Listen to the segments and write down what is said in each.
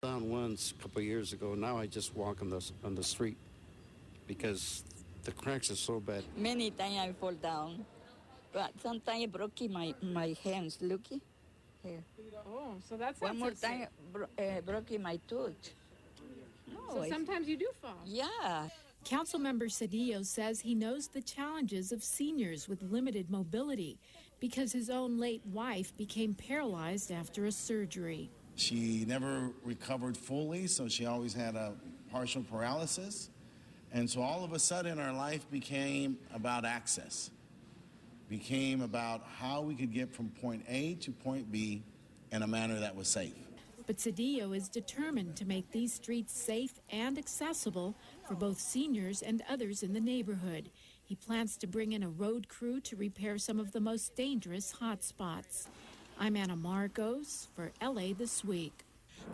Down once a couple of years ago. Now I just walk on the street because the cracks are so bad. Many times I fall down, but sometimes I broke my hands. Looky here. Oh, so that's one not more so time. Broke my tooth. No, so sometimes you do fall. Yeah. Councilmember Cedillo says he knows the challenges of seniors with limited mobility because his own late wife became paralyzed after a surgery. She never recovered fully, so she always had a partial paralysis. And so all of a sudden our life became about access, became about how we could get from point A to point B in a manner that was safe. But Cedillo is determined to make these streets safe and accessible for both seniors and others in the neighborhood. He plans to bring in a road crew to repair some of the most dangerous hot spots. I'm Anna Marcos for LA This Week.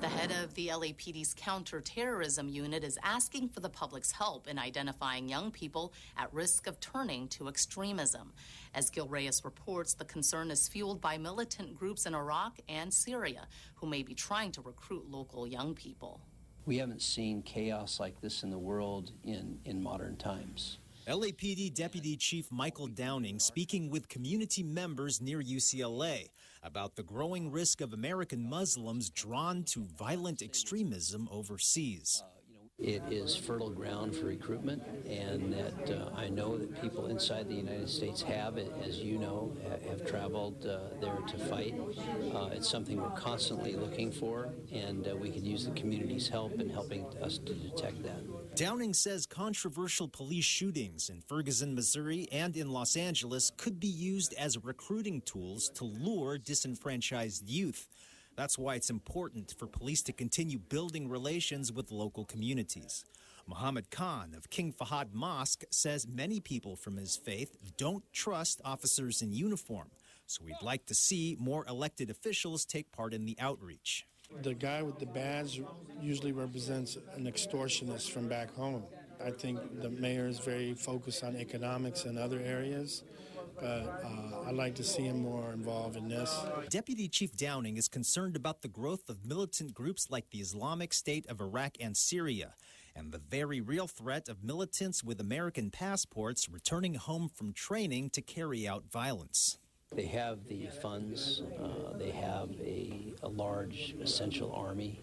The head of the LAPD's counterterrorism unit is asking for the public's help in identifying young people at risk of turning to extremism. As Gil Reyes reports, the concern is fueled by militant groups in Iraq and Syria who may be trying to recruit local young people. We haven't seen chaos like this in the world in modern times. LAPD Deputy Chief Michael Downing speaking with community members near UCLA about the growing risk of American Muslims drawn to violent extremism overseas. It is fertile ground for recruitment, and that I know that people inside the United States have, as you know, have traveled there to fight. It's something we're constantly looking for, and we could use the community's help in helping us to detect that. Downing says controversial police shootings in Ferguson, Missouri, and in Los Angeles could be used as recruiting tools to lure disenfranchised youth. That's why it's important for police to continue building relations with local communities. Muhammad Khan of King Fahad Mosque says many people from his faith don't trust officers in uniform, so we'd like to see more elected officials take part in the outreach. The guy with the badge usually represents an extortionist from back home. I think the mayor is very focused on economics and other areas, but I'd like to see him more involved in this. Deputy Chief Downing is concerned about the growth of militant groups like the Islamic State of Iraq and Syria, and the very real threat of militants with American passports returning home from training to carry out violence. They have the funds, they have a large essential army,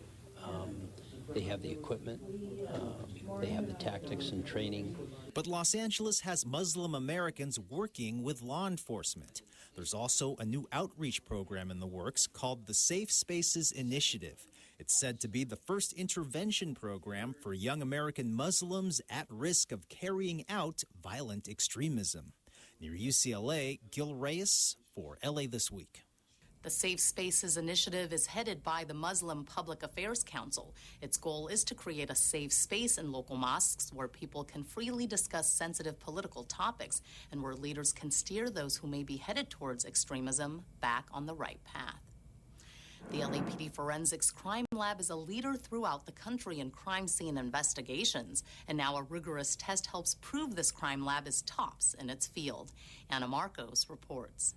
they have the equipment, they have the tactics and training. But Los Angeles has Muslim Americans working with law enforcement. There's also a new outreach program in the works called the Safe Spaces Initiative. It's said to be the first intervention program for young American Muslims at risk of carrying out violent extremism. Near UCLA, Gil Reyes for LA This Week. The Safe Spaces Initiative is headed by the Muslim Public Affairs Council. Its goal is to create a safe space in local mosques where people can freely discuss sensitive political topics and where leaders can steer those who may be headed towards extremism back on the right path. The LAPD Forensics Crime Lab is a leader throughout the country in crime scene investigations, and now a rigorous test helps prove this crime lab is tops in its field. Anna Marcos reports.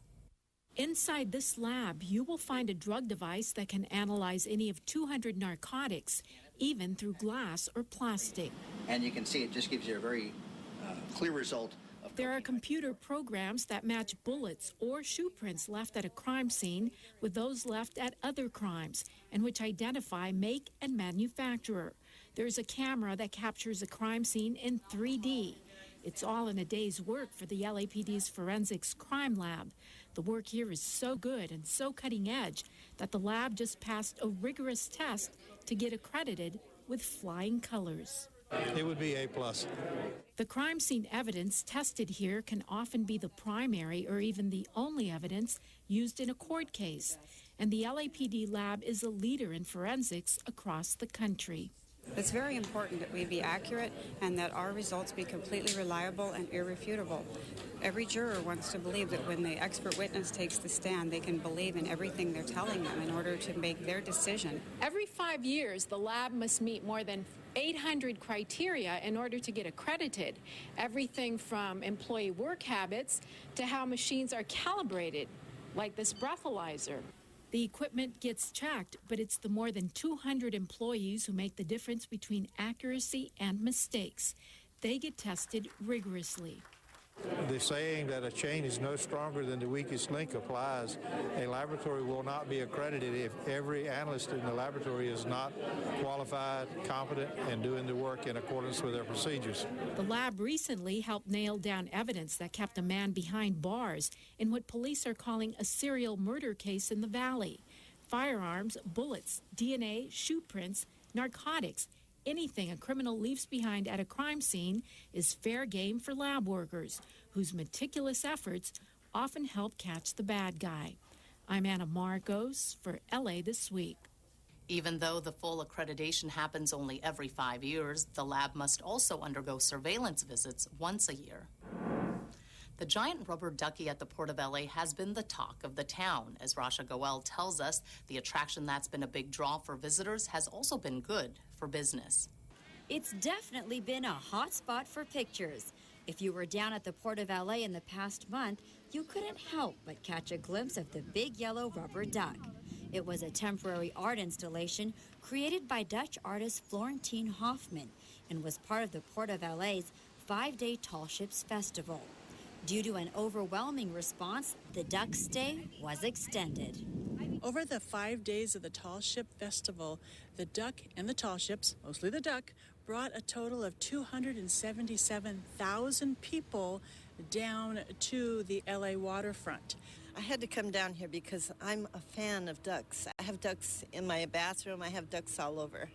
Inside this lab, you will find a drug device that can analyze any of 200 narcotics, even through glass or plastic. And you can see it just gives you a very clear result. There are computer programs that match bullets or shoe prints left at a crime scene with those left at other crimes, and which identify make and manufacturer. There's a camera that captures a crime scene in 3D. It's all in a day's work for the LAPD's Forensics Crime Lab. The work here is so good and so cutting edge that the lab just passed a rigorous test to get accredited with flying colors. It would be A+. The crime scene evidence tested here can often be the primary or even the only evidence used in a court case, and the LAPD lab is a leader in forensics across the country. It's very important that we be accurate and that our results be completely reliable and irrefutable. Every juror wants to believe that when the expert witness takes the stand, they can believe in everything they're telling them in order to make their decision. Every 5 years, the lab must meet more than 800 criteria in order to get accredited. Everything from employee work habits to how machines are calibrated, like this breathalyzer. The equipment gets checked, but it's the more than 200 employees who make the difference between accuracy and mistakes. They get tested rigorously. The saying that a chain is no stronger than the weakest link applies. A laboratory will not be accredited if every analyst in the laboratory is not qualified, competent, and doing the work in accordance with their procedures. The lab recently helped nail down evidence that kept a man behind bars in what police are calling a serial murder case in the Valley. Firearms, bullets, DNA, shoe prints, narcotics. Anything a criminal leaves behind at a crime scene is fair game for lab workers, whose meticulous efforts often help catch the bad guy. I'm Anna Marcos for LA This Week. Even though the full accreditation happens only every 5 years, the lab must also undergo surveillance visits once a year. The giant rubber ducky at the Port of LA has been the talk of the town. As Rasha Goel tells us, the attraction that's been a big draw for visitors has also been good for business. It's definitely been a hot spot for pictures. If you were down at the Port of LA in the past month, you couldn't help but catch a glimpse of the big yellow rubber duck. It was a temporary art installation created by Dutch artist Florentine Hoffman and was part of the Port of LA's 5-day Tall Ships Festival. Due to an overwhelming response, the duck stay was extended. Over the 5 days of the Tall Ship Festival, the duck and the tall ships, mostly the duck, brought a total of 277,000 people down to the LA waterfront. I had to come down here because I'm a fan of ducks. I have ducks in my bathroom. I have ducks all over.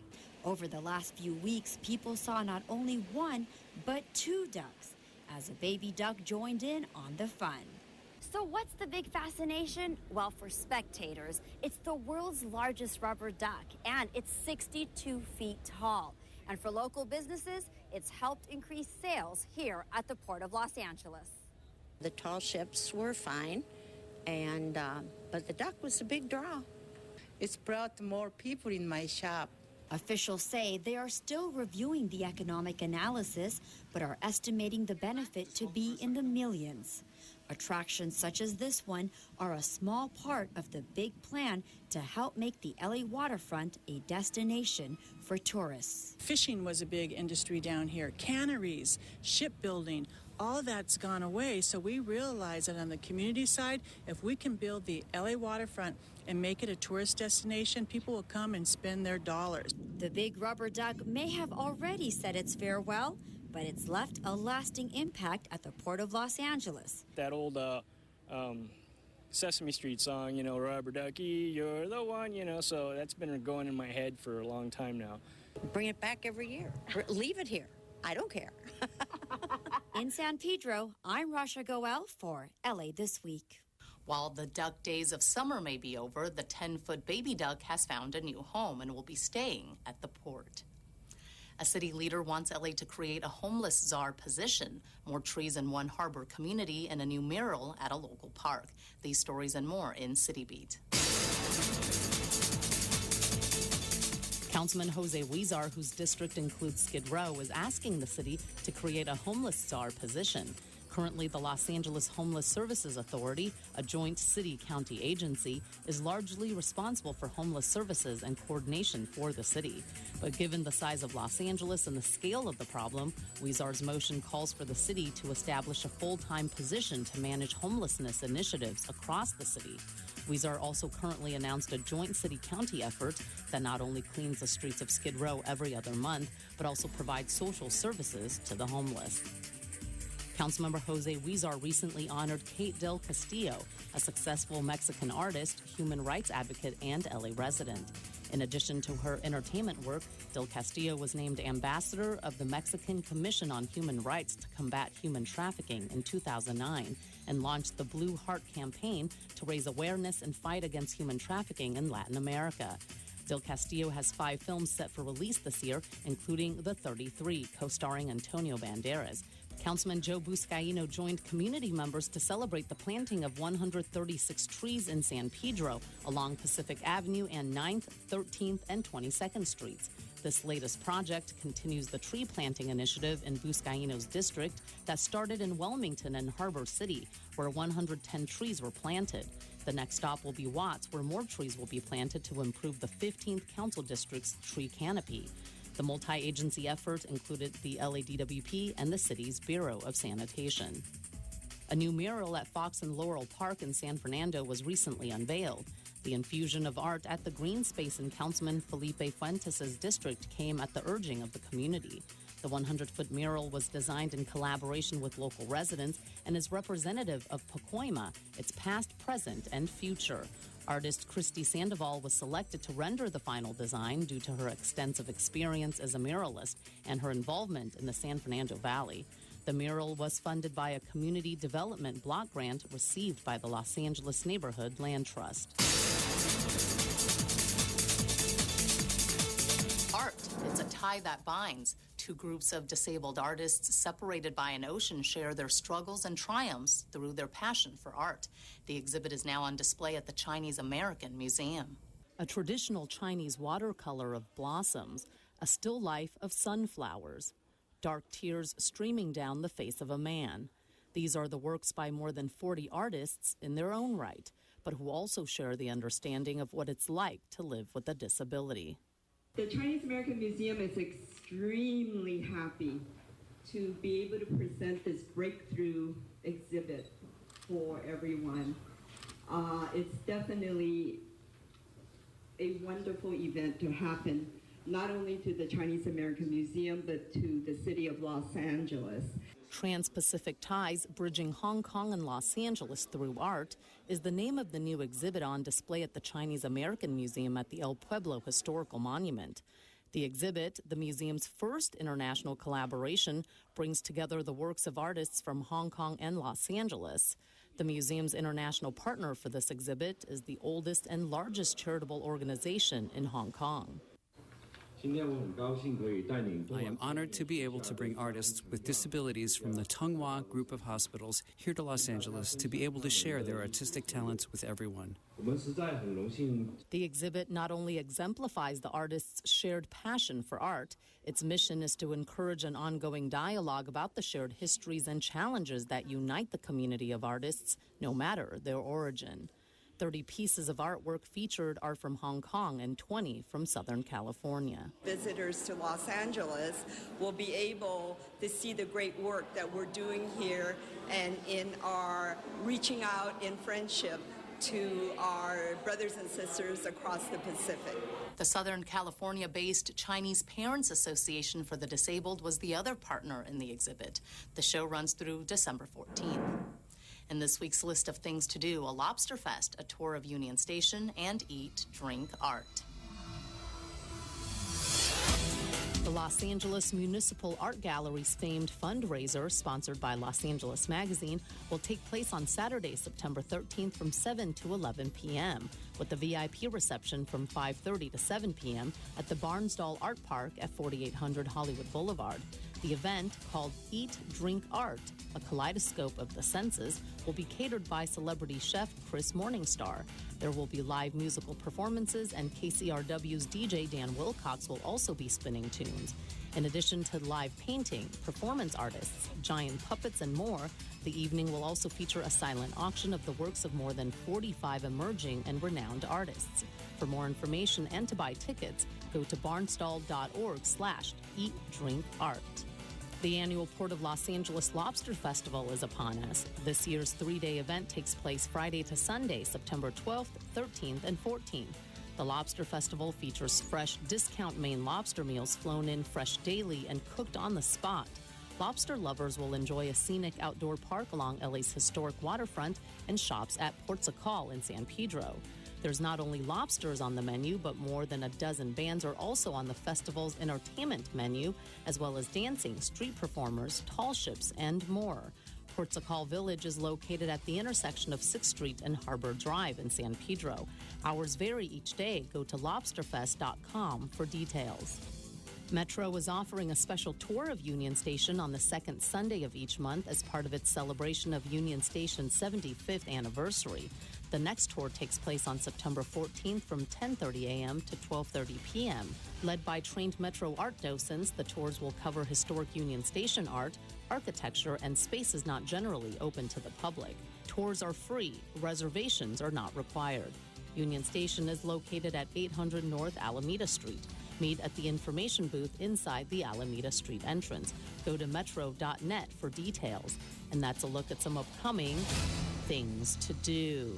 Over the last few weeks, people saw not only one, but 2 ducks, as a baby duck joined in on the fun. So what's the big fascination? Well, for spectators, it's the world's largest rubber duck, and it's 62 feet tall. And for local businesses, it's helped increase sales here at the Port of Los Angeles. The tall ships were fine, and but the duck was a big draw. It's brought more people in my shop. Officials say they are still reviewing the economic analysis, but are estimating the benefit to be in the millions. Attractions such as this one are a small part of the big plan to help make the LA waterfront a destination for tourists. Fishing was a big industry down here. Canneries, shipbuilding, all that's gone away. So we realize that on the community side, if we can build the LA waterfront and make it a tourist destination, people will come and spend their dollars. The big rubber duck may have already said its farewell, but it's left a lasting impact at the Port of Los Angeles. That old Sesame Street song, you know, rubber ducky, you're the one, you know, so that's been going in my head for a long time now. Bring it back every year. Leave it here. I don't care. In San Pedro, I'm Rasha Goel for LA This Week. While the duck days of summer may be over, the 10-foot baby duck has found a new home and will be staying at the port. A city leader wants LA to create a homeless czar position, more trees in one harbor community, and a new mural at a local park. These stories and more in City Beat. Councilman Jose Huizar, whose district includes Skid Row, is asking the city to create a homeless czar position. Currently, the Los Angeles Homeless Services Authority, a joint city-county agency, is largely responsible for homeless services and coordination for the city. But given the size of Los Angeles and the scale of the problem, Huizar's motion calls for the city to establish a full-time position to manage homelessness initiatives across the city. Huizar also currently announced a joint city-county effort that not only cleans the streets of Skid Row every other month, but also provides social services to the homeless. Councilmember Jose Huizar recently honored Kate Del Castillo, a successful Mexican artist, human rights advocate, and LA resident. In addition to her entertainment work, Del Castillo was named ambassador of the Mexican Commission on Human Rights to Combat Human Trafficking in 2009 and launched the Blue Heart campaign to raise awareness and fight against human trafficking in Latin America. Del Castillo has 5 films set for release this year, including The 33, co-starring Antonio Banderas. Councilman Joe Buscaino joined community members to celebrate the planting of 136 trees in San Pedro along Pacific Avenue and 9th, 13th, and 22nd Streets. This latest project continues the tree planting initiative in Buscaino's district that started in Wilmington and Harbor City, where 110 trees were planted. The next stop will be Watts, where more trees will be planted to improve the 15th Council District's tree canopy. The multi-agency effort included the LADWP and the city's Bureau of Sanitation. A new mural at Fox and Laurel Park in San Fernando was recently unveiled. The infusion of art at the green space in Councilman Felipe Fuentes' district came at the urging of the community. The 100-foot mural was designed in collaboration with local residents and is representative of Pacoima, its past, present, and future. Artist Christy Sandoval was selected to render the final design due to her extensive experience as a muralist and her involvement in the San Fernando Valley. The mural was funded by a community development block grant received by the Los Angeles Neighborhood Land Trust. Art, it's a tie that binds. Two groups of disabled artists separated by an ocean share their struggles and triumphs through their passion for art. The exhibit is now on display at the Chinese American Museum. A traditional Chinese watercolor of blossoms, a still life of sunflowers, dark tears streaming down the face of a man. These are the works by more than 40 artists in their own right, but who also share the understanding of what it's like to live with a disability. The Chinese American Museum is extremely happy to be able to present this breakthrough exhibit for everyone. It's definitely a wonderful event to happen, not only to the Chinese American Museum, but to the city of Los Angeles. Trans-Pacific Ties, Bridging Hong Kong and Los Angeles Through Art, is the name of the new exhibit on display at the Chinese American Museum at the El Pueblo Historical Monument. The exhibit, the museum's first international collaboration, brings together the works of artists from Hong Kong and Los Angeles. The museum's international partner for this exhibit is the oldest and largest charitable organization in Hong Kong. I am honored to be able to bring artists with disabilities from the Tunghua Group of Hospitals here to Los Angeles to be able to share their artistic talents with everyone. The exhibit not only exemplifies the artists' shared passion for art, its mission is to encourage an ongoing dialogue about the shared histories and challenges that unite the community of artists, no matter their origin. 30 pieces of artwork featured are from Hong Kong and 20 from Southern California. Visitors to Los Angeles will be able to see the great work that we're doing here and in our reaching out in friendship to our brothers and sisters across the Pacific. The Southern California-based Chinese Parents Association for the Disabled was the other partner in the exhibit. The show runs through December 14th. In this week's list of things to do, a Lobster Fest, a tour of Union Station, and eat, drink, art. The Los Angeles Municipal Art Gallery's famed fundraiser, sponsored by Los Angeles Magazine, will take place on Saturday, September 13th from 7 to 11 p.m., with a VIP reception from 5:30 to 7 p.m. at the Barnsdall Art Park at 4800 Hollywood Boulevard. The event, called Eat, Drink, Art, a kaleidoscope of the senses, will be catered by celebrity chef Chris Morningstar. There will be live musical performances, and KCRW's DJ Dan Wilcox will also be spinning tunes. In addition to live painting, performance artists, giant puppets, and more, the evening will also feature a silent auction of the works of more than 45 emerging and renowned artists. For more information and to buy tickets, go to barnstall.org/eatdrinkart. The annual Port of Los Angeles Lobster Festival is upon us. This year's 3-day event takes place Friday to Sunday, September 12th, 13th, and 14th. The Lobster Festival features fresh discount Maine lobster meals flown in fresh daily and cooked on the spot. Lobster lovers will enjoy a scenic outdoor park along LA's historic waterfront and shops at Portugal in San Pedro. There's not only lobsters on the menu, but more than a dozen bands are also on the festival's entertainment menu, as well as dancing, street performers, tall ships, and more. Portugal Village is located at the intersection of 6th Street and Harbor Drive in San Pedro. Hours vary each day. Go to lobsterfest.com for details. Metro is offering a special tour of Union Station on the second Sunday of each month as part of its celebration of Union Station's 75th anniversary. The next tour takes place on September 14th from 10:30 a.m. to 12:30 p.m. Led by trained Metro art docents, the tours will cover historic Union Station art, architecture, and spaces not generally open to the public. Tours are free. Reservations are not required. Union Station is located at 800 North Alameda Street. Meet at the information booth inside the Alameda Street entrance. Go to metro.net for details. And that's a look at some upcoming things to do.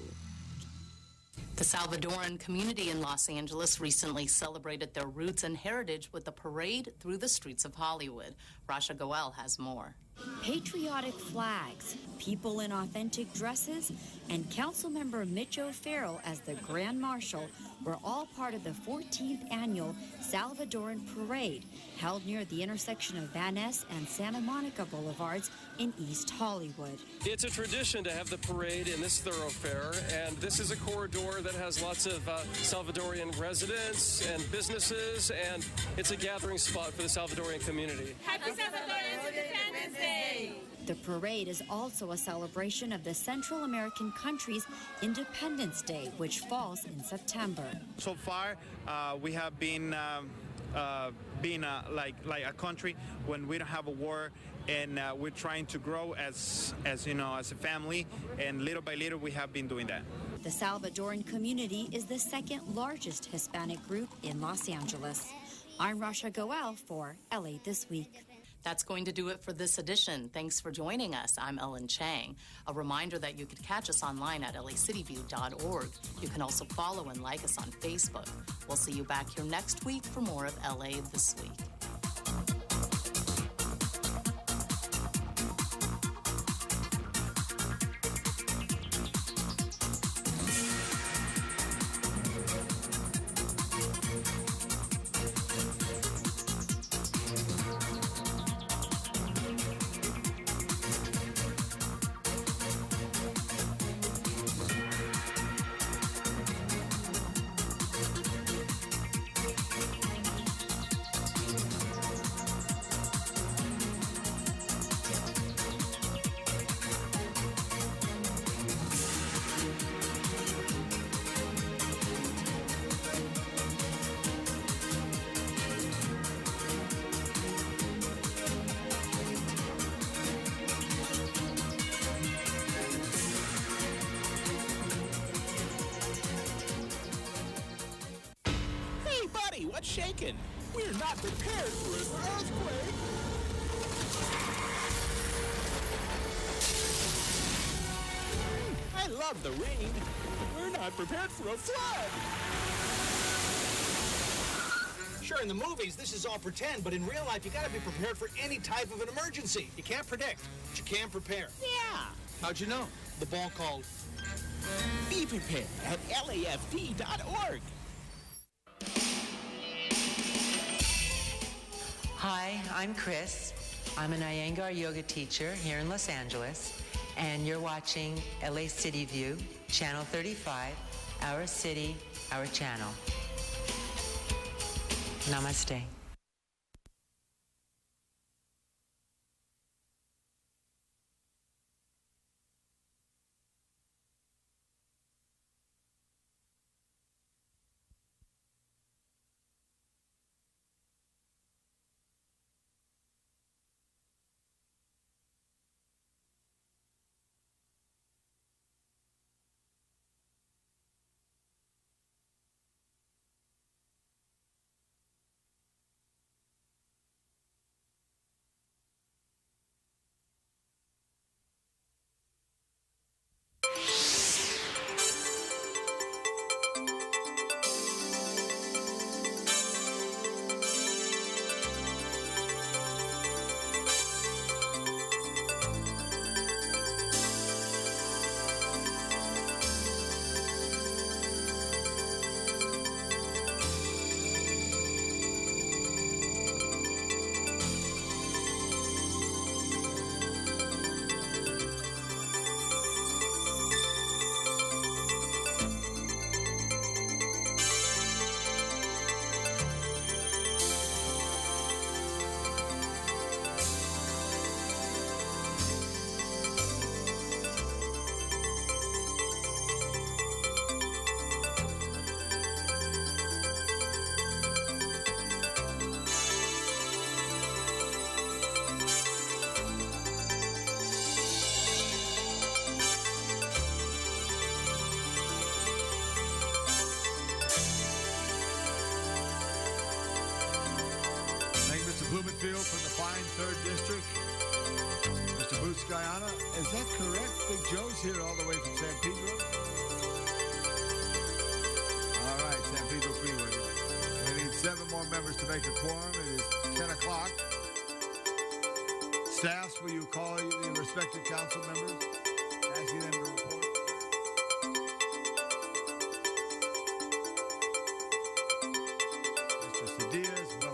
The Salvadoran community in Los Angeles recently celebrated their roots and heritage with a parade through the streets of Hollywood. Rasha Goel has more. Patriotic flags, people in authentic dresses, and Councilmember Mitch O'Farrell as the Grand Marshal were all part of the 14th annual Salvadoran Parade held near the intersection of Van Ness and Santa Monica Boulevards in East Hollywood. It's a tradition to have the parade in this thoroughfare, and this is a corridor that has lots of Salvadorian residents and businesses, and it's a gathering spot for the Salvadorian community. Happy Salvadorian Independence Day! The parade is also a celebration of the Central American country's Independence Day, which falls in September. So far, we have been being like a country when we don't have a war, and we're trying to grow as you know, as a family, and little by little we have been doing that. The Salvadoran community is the second largest Hispanic group in Los Angeles. I'm Rasha Goel for LA This Week. That's going to do it for this edition. Thanks for joining us. I'm Ellen Chang. A reminder that you could catch us online at lacityview.org. You can also follow and like us on Facebook. We'll see you back here next week for more of LA This Week. What's shaking? We're not prepared for an earthquake. I love the rain. We're not prepared for a flood. Sure, in the movies, this is all pretend, but in real life, you gotta be prepared for any type of an emergency. You can't predict, but you can prepare. Yeah. How'd you know? The ball called. Be prepared at LAFD.org. Hi, I'm Chris. I'm an Iyengar yoga teacher here in Los Angeles, and you're watching LA City View, Channel 35, Our City, Our Channel. Namaste. 3rd District. Mr. Boots Guyana, is that correct? Big Joe's here all the way from San Pedro. All right, San Pedro Freeway. We need 7 more members to make a quorum. It is 10 o'clock. Staffs, will you call the respective council members? Asking them to report. Mr. Cedillas, well.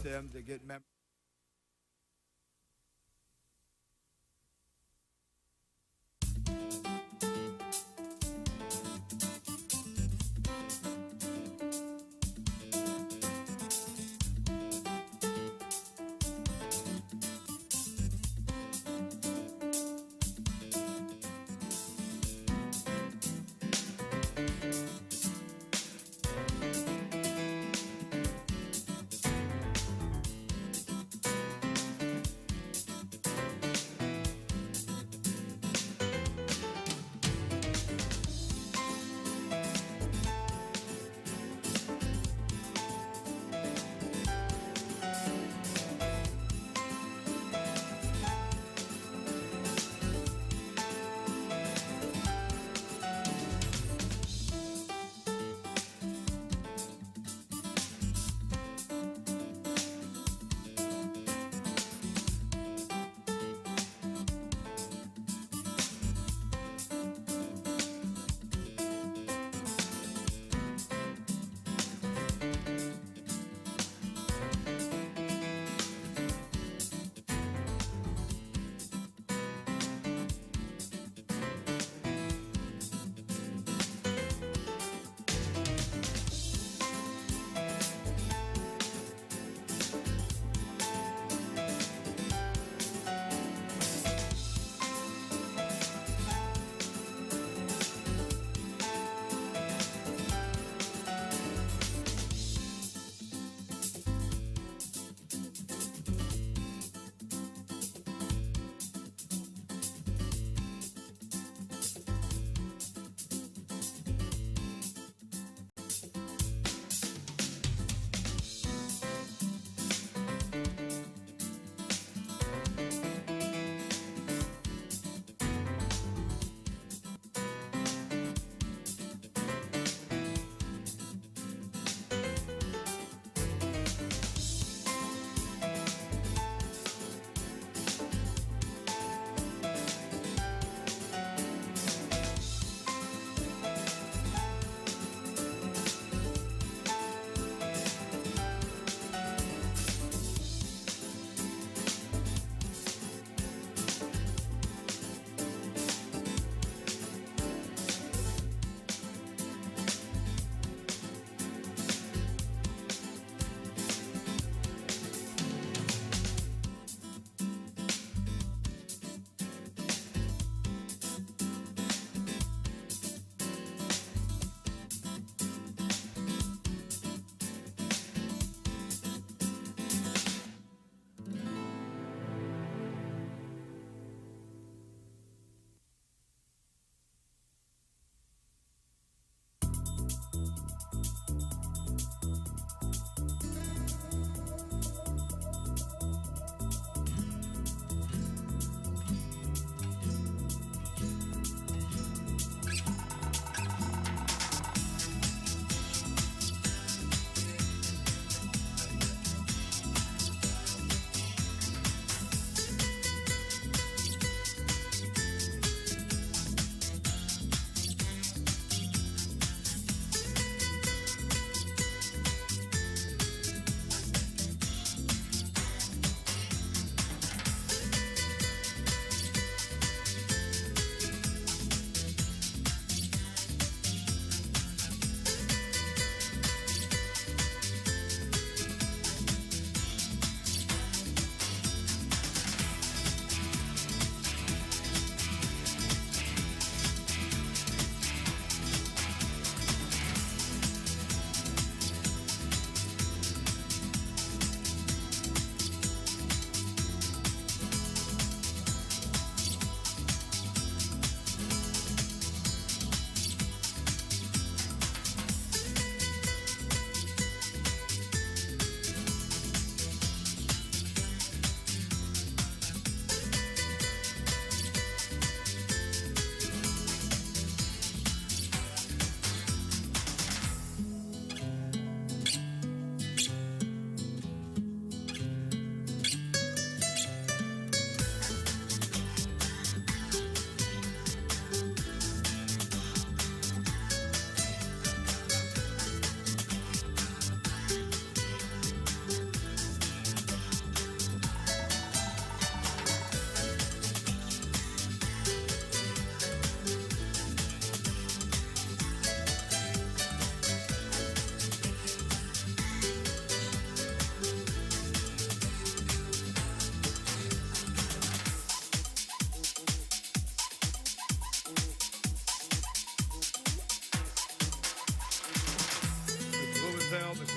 Them to get members.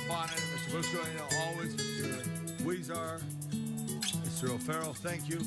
Bonnet, Mr. Buscaino, always, Mr. Weezar, Mr. O'Farrell, thank you.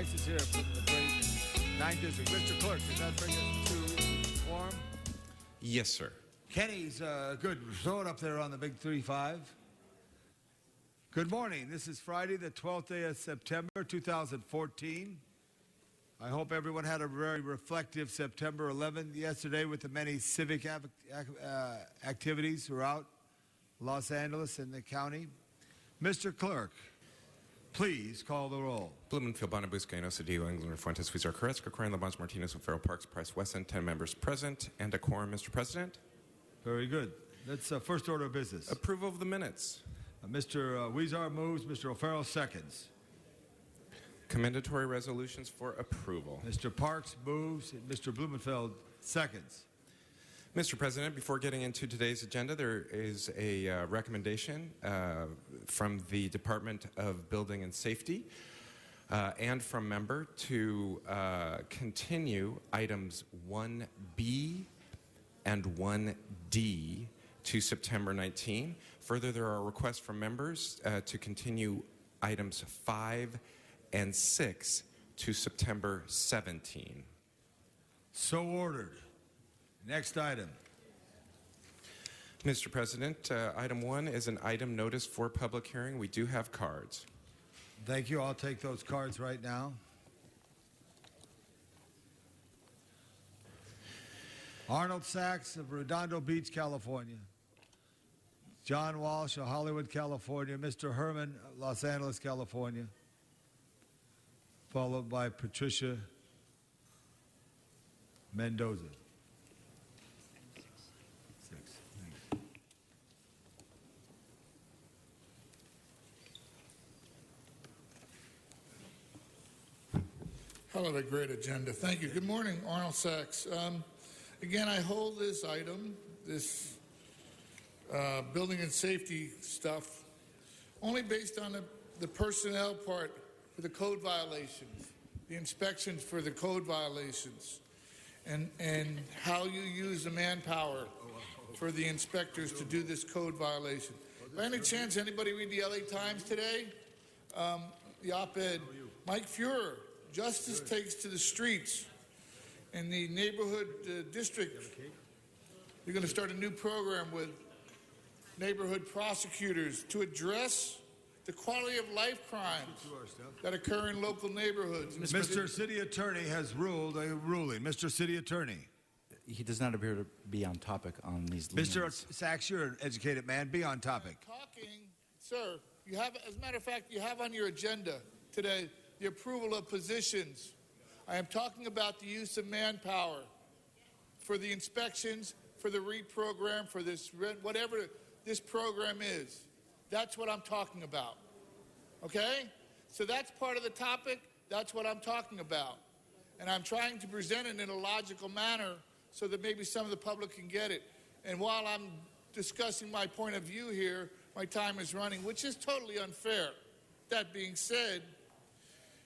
Price is here from the great 9th District. Mr. Clerk, does that bring us to quorum? Yes, sir. Kenny's good. Throw it up there on the big 3-5. Good morning. This is Friday, the 12th day of September, 2014. I hope everyone had a very reflective September 11th yesterday with the many civic activities throughout Los Angeles and the county. Mr. Clerk, please call the roll. Blumenfield, Bonabusca, Cedillo, Englander, Fuentes, Huizar, Carrasco, Corin, Labonte, Martinez, O'Farrell, Parks, Price, Wesson, 10 members present, and a quorum, Mr. President. Very good. That's first order of business. Approval of the minutes. Mr. Huizar moves, Mr. O'Farrell seconds. Commendatory resolutions for approval. Mr. Parks moves, and Mr. Blumenfeld seconds. Mr. President, before getting into today's agenda, there is a recommendation from the Department of Building and Safety and from member to continue items 1B and 1D to September 19. Further, there are requests from members to continue items 5 and 6 to September 17. So ordered. Next item. Mr. President, item 1 is an item notice for public hearing. We do have cards. Thank you. I'll take those cards right now. Arnold Sachs of Redondo Beach, California. John Walsh of Hollywood, California. Mr. Herman, Los Angeles, California. Followed by Patricia Mendoza. Hell of a great agenda. Thank you. Good morning, Arnold Sachs. Again, I hold this item, this building and safety stuff, only based on the personnel part for the code violations, the inspections for the code violations, and how you use the manpower for the inspectors to do this code violation. By any chance, anybody read the LA Times today? The op-ed, Mike Fuhrer, justice takes to the streets in the neighborhood district. You're going to start a new program with neighborhood prosecutors to address the quality of life crimes that occur in local neighborhoods. Mr. City Attorney has ruled a ruling. Mr. City Attorney. He does not appear to be on topic on these Mr. liens. Sachs, you're an educated man. Be on topic. Sir, you have, as a matter of fact, you have on your agenda today the approval of positions. I am talking about the use of manpower for the inspections, for the reprogram, for this, whatever this program is. That's what I'm talking about. Okay? So that's part of the topic. That's what I'm talking about. And I'm trying to present it in a logical manner so that maybe some of the public can get it. And while I'm discussing my point of view here, my time is running, which is totally unfair. That being said,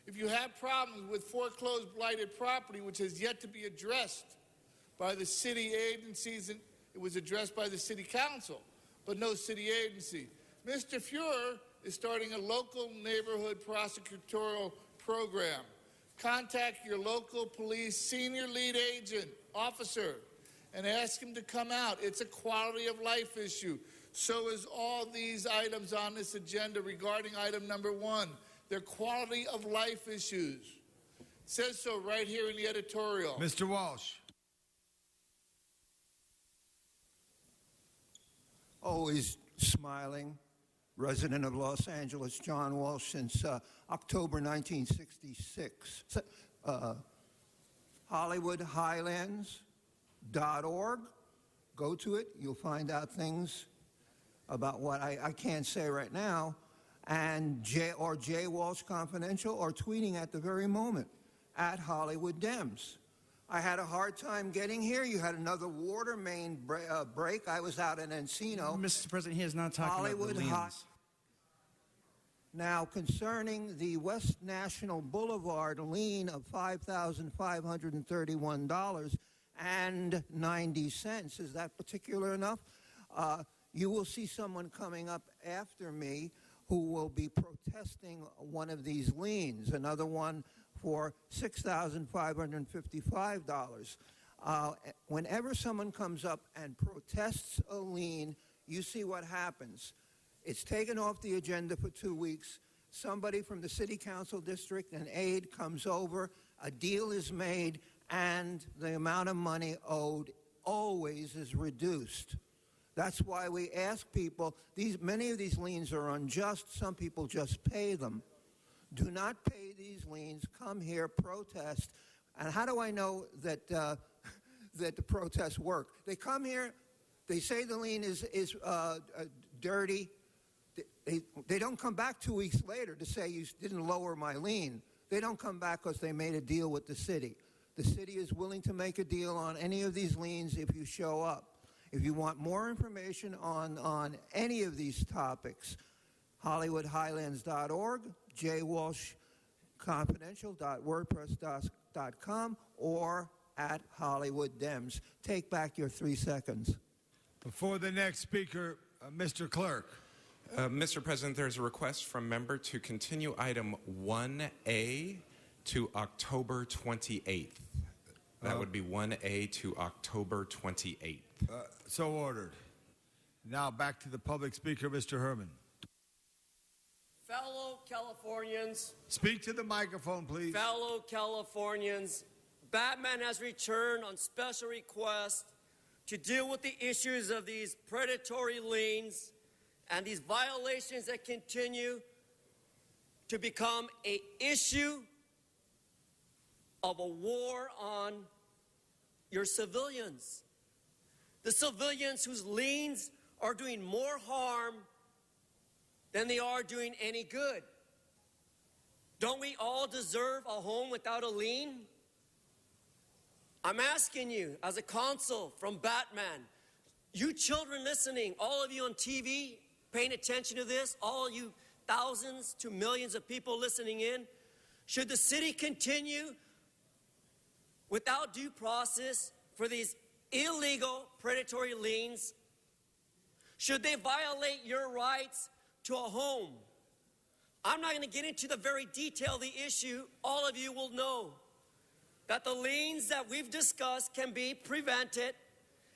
if you have problems with foreclosed blighted property, which has yet to be addressed by the city agencies, and it was addressed by the city council, but no city agency. Mr. Fuhrer is starting a local neighborhood prosecutorial program. Contact your local police senior lead agent, officer, and ask him to come out. It's a quality of life issue. So is all these items on this agenda regarding item number 1. They're quality of life issues. It says so right here in the editorial. Mr. Walsh. Always smiling, resident of Los Angeles, John Walsh, since October 1966. HollywoodHighlands.org. Go to it. You'll find out things about what I can't say right now. And J Walsh Confidential, or tweeting at the very moment at Hollywood Dems. I had a hard time getting here. You had another water main break. I was out in Encino. Mr. President, he is not talking Hollywood about the liens. Now, concerning the West National Boulevard lien of $5,531.90, is that particular enough? You will see someone coming up after me who will be protesting one of these liens. Another one for $6,555. Whenever someone comes up and protests a lien, you see what happens. It's taken off the agenda for 2 weeks. Somebody from the city council district, an aide, comes over, a deal is made, and the amount of money owed always is reduced. That's why we ask people, many of these liens are unjust. Some people just pay them. Do not pay these liens. Come here, protest. And how do I know that that the protests work? They come here, they say the lien is dirty. They don't come back 2 weeks later to say you didn't lower my lien. They don't come back because they made a deal with the city. The city is willing to make a deal on any of these liens if you show up. If you want more information on any of these topics, HollywoodHighlands.org, jwalshconfidential.wordpress.com, or at Hollywood Dems. Take back your 3 seconds. Before the next speaker, Mr. Clerk. Mr. President, there's a request from member to continue item 1A to October 28th. That would be 1A to October 28th. So ordered. Now back to the public speaker, Mr. Herman. Fellow Californians. Speak to the microphone, please. Fellow Californians, Batman has returned on special request to deal with the issues of these predatory liens and these violations that continue to become an issue of a war on your civilians. The civilians whose liens are doing more harm than they are doing any good. Don't we all deserve a home without a lien? I'm asking you, as a consul from Batman, you children listening, all of you on TV paying attention to this, all you thousands to millions of people listening in, should the city continue without due process for these illegal predatory liens? Should they violate your rights to a home? I'm not going to get into the very detail of the issue. All of you will know that the liens that we've discussed can be prevented,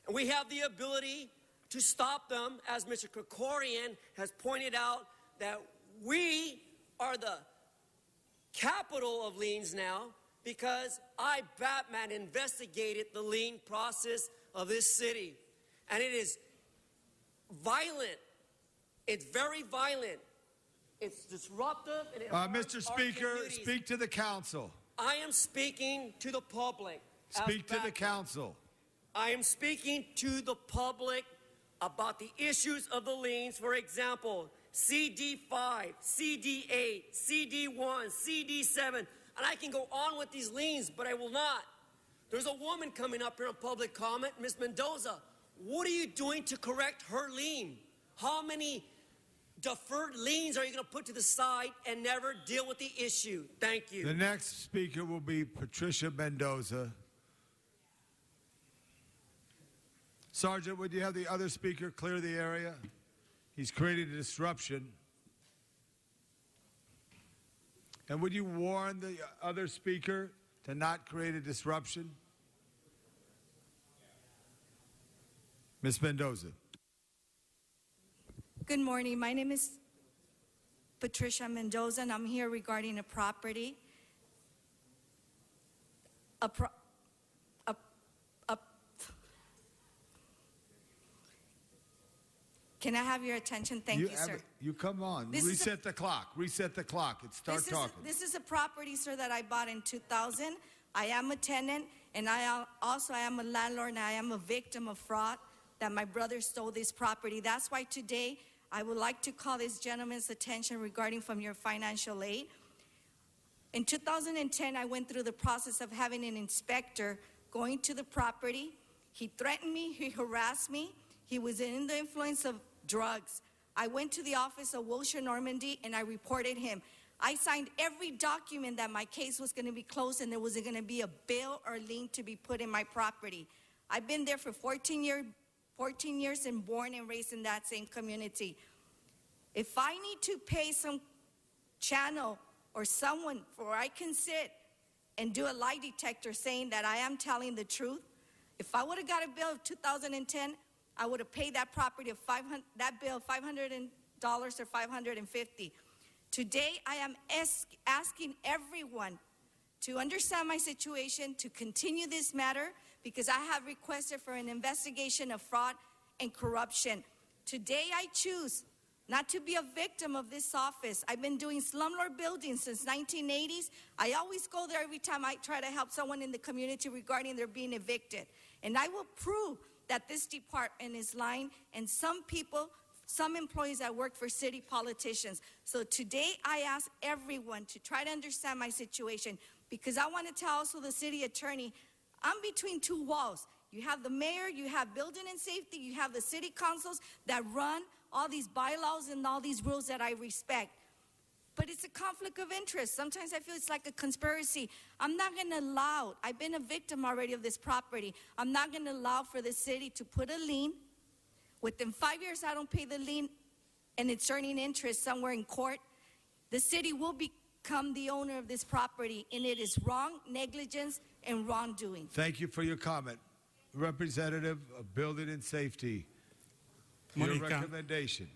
and we have the ability to stop them, as Mr. Krikorian has pointed out, that we are the capital of liens now because I, Batman, investigated the lien process of this city. And it is violent. It's very violent. It's disruptive. And it Mr. Speaker, speak to the council. I am speaking to the public. Speak to the council. I am speaking to the public about the issues of the liens. For example, CD5, CD8, CD1, CD7, and I can go on with these liens, but I will not. There's a woman coming up here on public comment, Ms. Mendoza. What are you doing to correct her lien? How many deferred liens are you going to put to the side and never deal with the issue? Thank you. The next speaker will be Patricia Mendoza. Sergeant, would you have the other speaker clear the area? He's created a disruption. And would you warn the other speaker to not create a disruption? Ms. Mendoza. Good morning. My name is Patricia Mendoza, and I'm here regarding a property. Can I have your attention? Thank you, sir. You come on. Reset the clock. Reset the clock. And start talking. This is a property, sir, that I bought in 2000. I am a tenant, and I am a landlord, and I am a victim of fraud that my brother stole this property. That's why today I would like to call this gentleman's attention regarding from your financial aid. In 2010, I went through the process of having an inspector going to the property. He threatened me. He harassed me. He was in the influence of drugs. I went to the office of Wilshire Normandy and I reported him. I signed every document that my case was going to be closed and there wasn't going to be a bill or lien to be put in my property. I've been there for 14 years and born and raised in that same community. If I need to pay some channel or someone where I can sit and do a lie detector saying that I am telling the truth. If I would have got a bill of 2010, I would have paid that property of that bill $500 or $550. Today, I am asking everyone to understand my situation, to continue this matter, because I have requested for an investigation of fraud and corruption. Today, I choose not to be a victim of this office. I've been doing slumlord building since 1980s. I always go there every time I try to help someone in the community regarding their being evicted. And I will prove that this department is lying, and some people, some employees that work for city politicians. So today I ask everyone to try to understand my situation, because I want to tell also the city attorney, I'm between two walls. You have the mayor, you have building and safety, you have the city councils that run all these bylaws and all these rules that I respect. But it's a conflict of interest. Sometimes I feel it's like a conspiracy. I'm not going to allow, I've been a victim already of this property. I'm not going to allow for the city to put a lien. Within 5 years, I don't pay the lien and it's earning interest somewhere in court. The city will become the owner of this property, and it is wrong, negligence, and wrongdoing. Thank you for your comment. Representative of Building and Safety, your recommendation.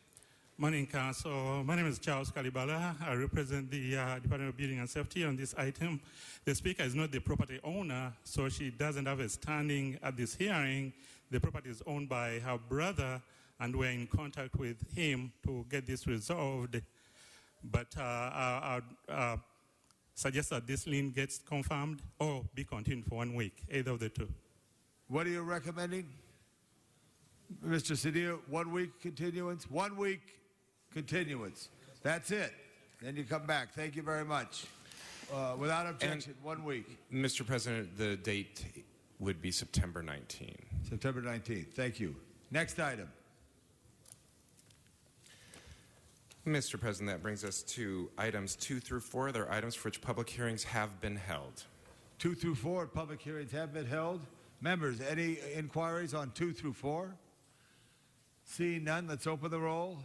Morning, Council. My name is Charles Kalibala. I represent the Department of Building and Safety on this item. The Speaker is not the property owner, so she doesn't have a standing at this hearing. The property is owned by her brother, and we're in contact with him to get this resolved. But I suggest that this lien gets confirmed or be continued for 1 week, either of the two. What are you recommending? Mr. Cedillo, 1 week continuance? 1 week continuance. That's it. Then you come back. Thank you very much. Without objection, 1 week. Mr. President, the date would be September 19. September 19th. Thank you. Next item. Mr. President, that brings us to items 2 through 4. They're items for which public hearings have been held. 2 through 4, public hearings have been held. Members, any inquiries on 2 through 4? Seeing none, let's open the roll.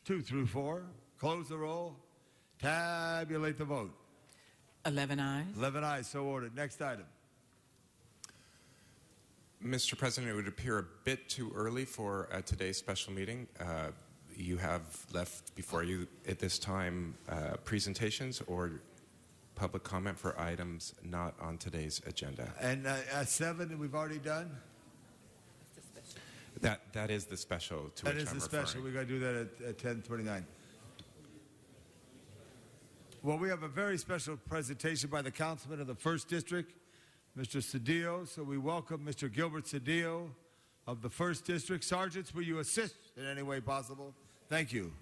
2 through 4. Close the roll. Tabulate the vote. 11 ayes. 11 ayes, so ordered. Next item. Mr. President, it would appear a bit too early for today's special meeting. You have left before you at this time presentations or public comment for items not on today's agenda. And at 7, we've already done? That is the special to that which is I'm the special. We've got to do that at 10:29. Well, we have a very special presentation by the councilman of the 1st District, Mr. Cedillo. So we welcome Mr. Gilbert Cedillo of the 1st District. Sergeants, will you assist in any way possible? Thank you.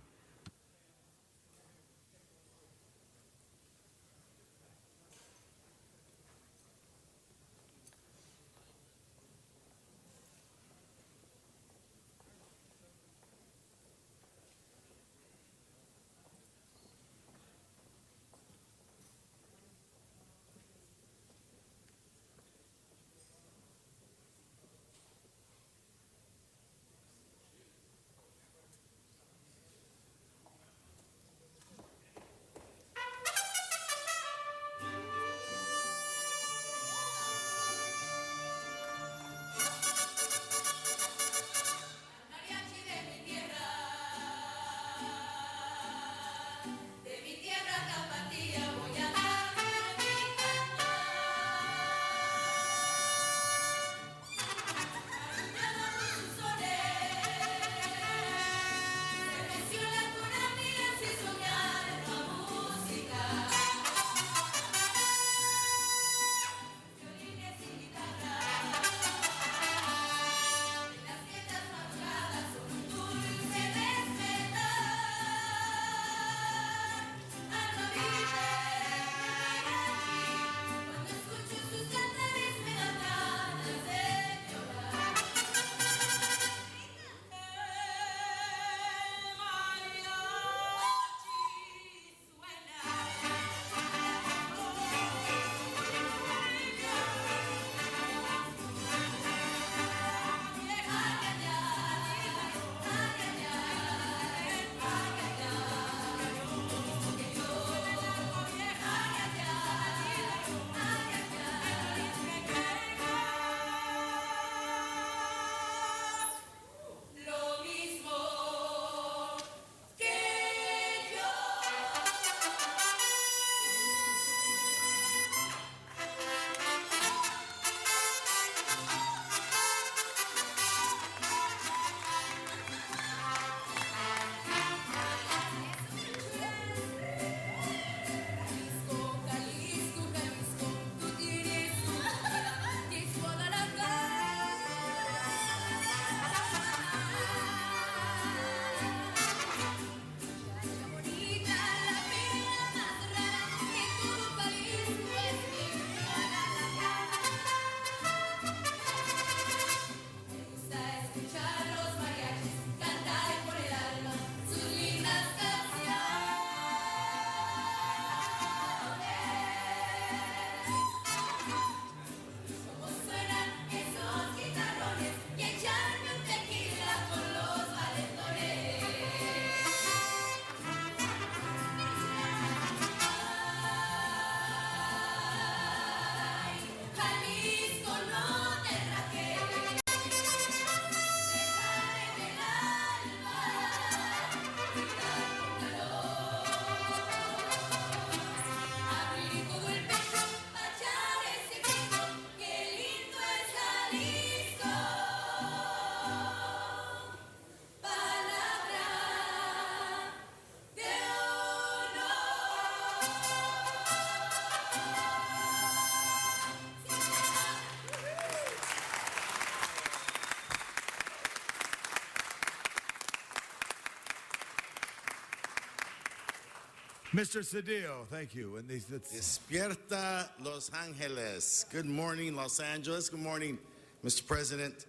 Mr. Cedillo, thank you. And Despierta Los Angeles. Good morning, Los Angeles. Good morning, Mr. President.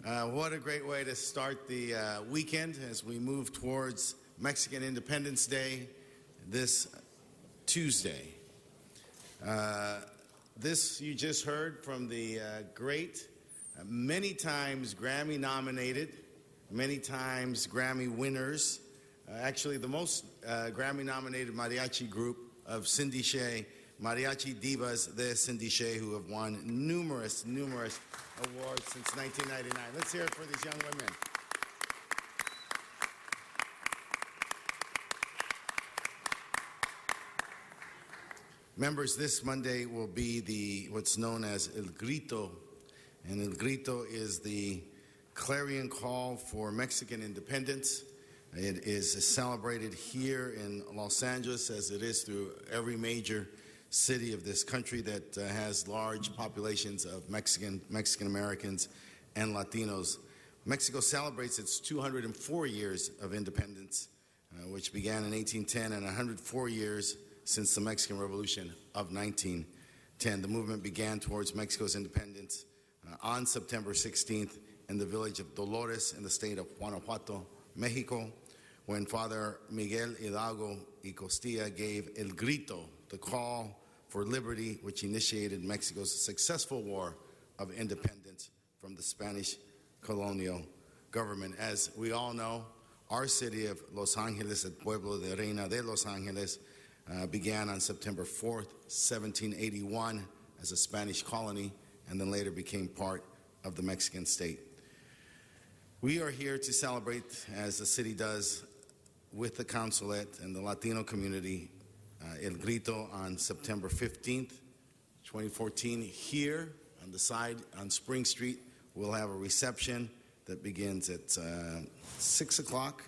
What a great way to start the weekend as we move towards Mexican Independence Day this Tuesday. This you just heard from the great, many times Grammy nominated, many times Grammy winners, actually the most Grammy nominated mariachi group of Cindy Shay, Mariachi Divas de Cindy Shay, who have won numerous awards since 1999. Let's hear it for these young women. Members, this Monday will be what's known as El Grito, and El Grito is the clarion call for Mexican independence. It is celebrated here in Los Angeles as it is through every major city of this country that has large populations of Mexican Americans and Latinos. Mexico celebrates its 204 years of independence, which began in 1810, and 104 years since the Mexican Revolution of 1910. The movement began towards Mexico's independence on September 16th in the village of Dolores in the state of Guanajuato, Mexico, when Father Miguel Hidalgo y Costilla gave El Grito, the call for liberty, which initiated Mexico's successful war of independence from the Spanish colonial government. As we all know, our city of Los Angeles, el pueblo de Reina de Los Angeles, began on September 4th, 1781 as a Spanish colony, and then later became part of the Mexican state. We are here to celebrate, as the city does, with the consulate and the Latino community, El Grito on September 15th, 2014. Here on the side on Spring Street, we'll have a reception that begins at 6 o'clock,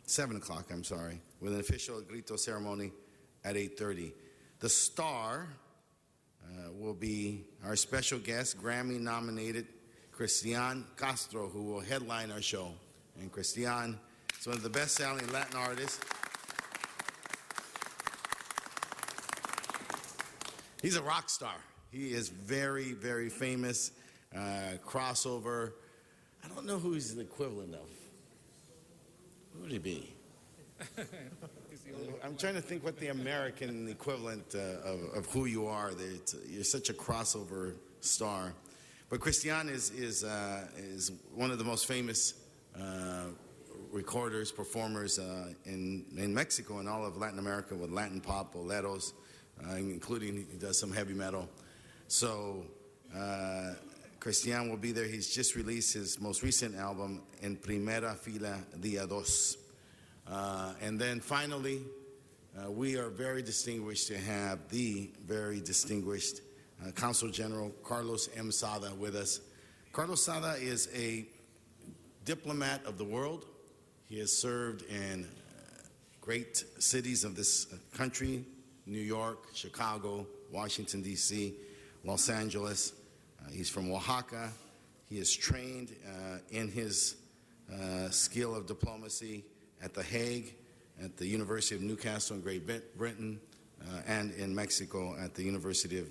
7 o'clock, I'm sorry, with an official El Grito ceremony at 8:30. The star will be our special guest, Grammy-nominated Christian Castro, who will headline our show. And Christian is one of the best-selling Latin artists. He's a rock star. He is very, very famous. Crossover. I don't know who he's the equivalent of. Who would he be? I'm trying to think what the American equivalent of who you are. You're such a crossover star. But Christian is one of the most famous recorders, performers in Mexico and all of Latin America with Latin pop, boleros, including he does some heavy metal. So Christian will be there. He's just released his most recent album, En Primera Fila Día Dos. And then finally, we are very distinguished to have the very distinguished Consul General Carlos M. Sada with us. Carlos Sada is a diplomat of the world. He has served in great cities of this country, New York, Chicago, Washington, D.C., Los Angeles. He's from Oaxaca. He is trained in his skill of diplomacy at The Hague, at the University of Newcastle in Great Britain, and in Mexico at the University of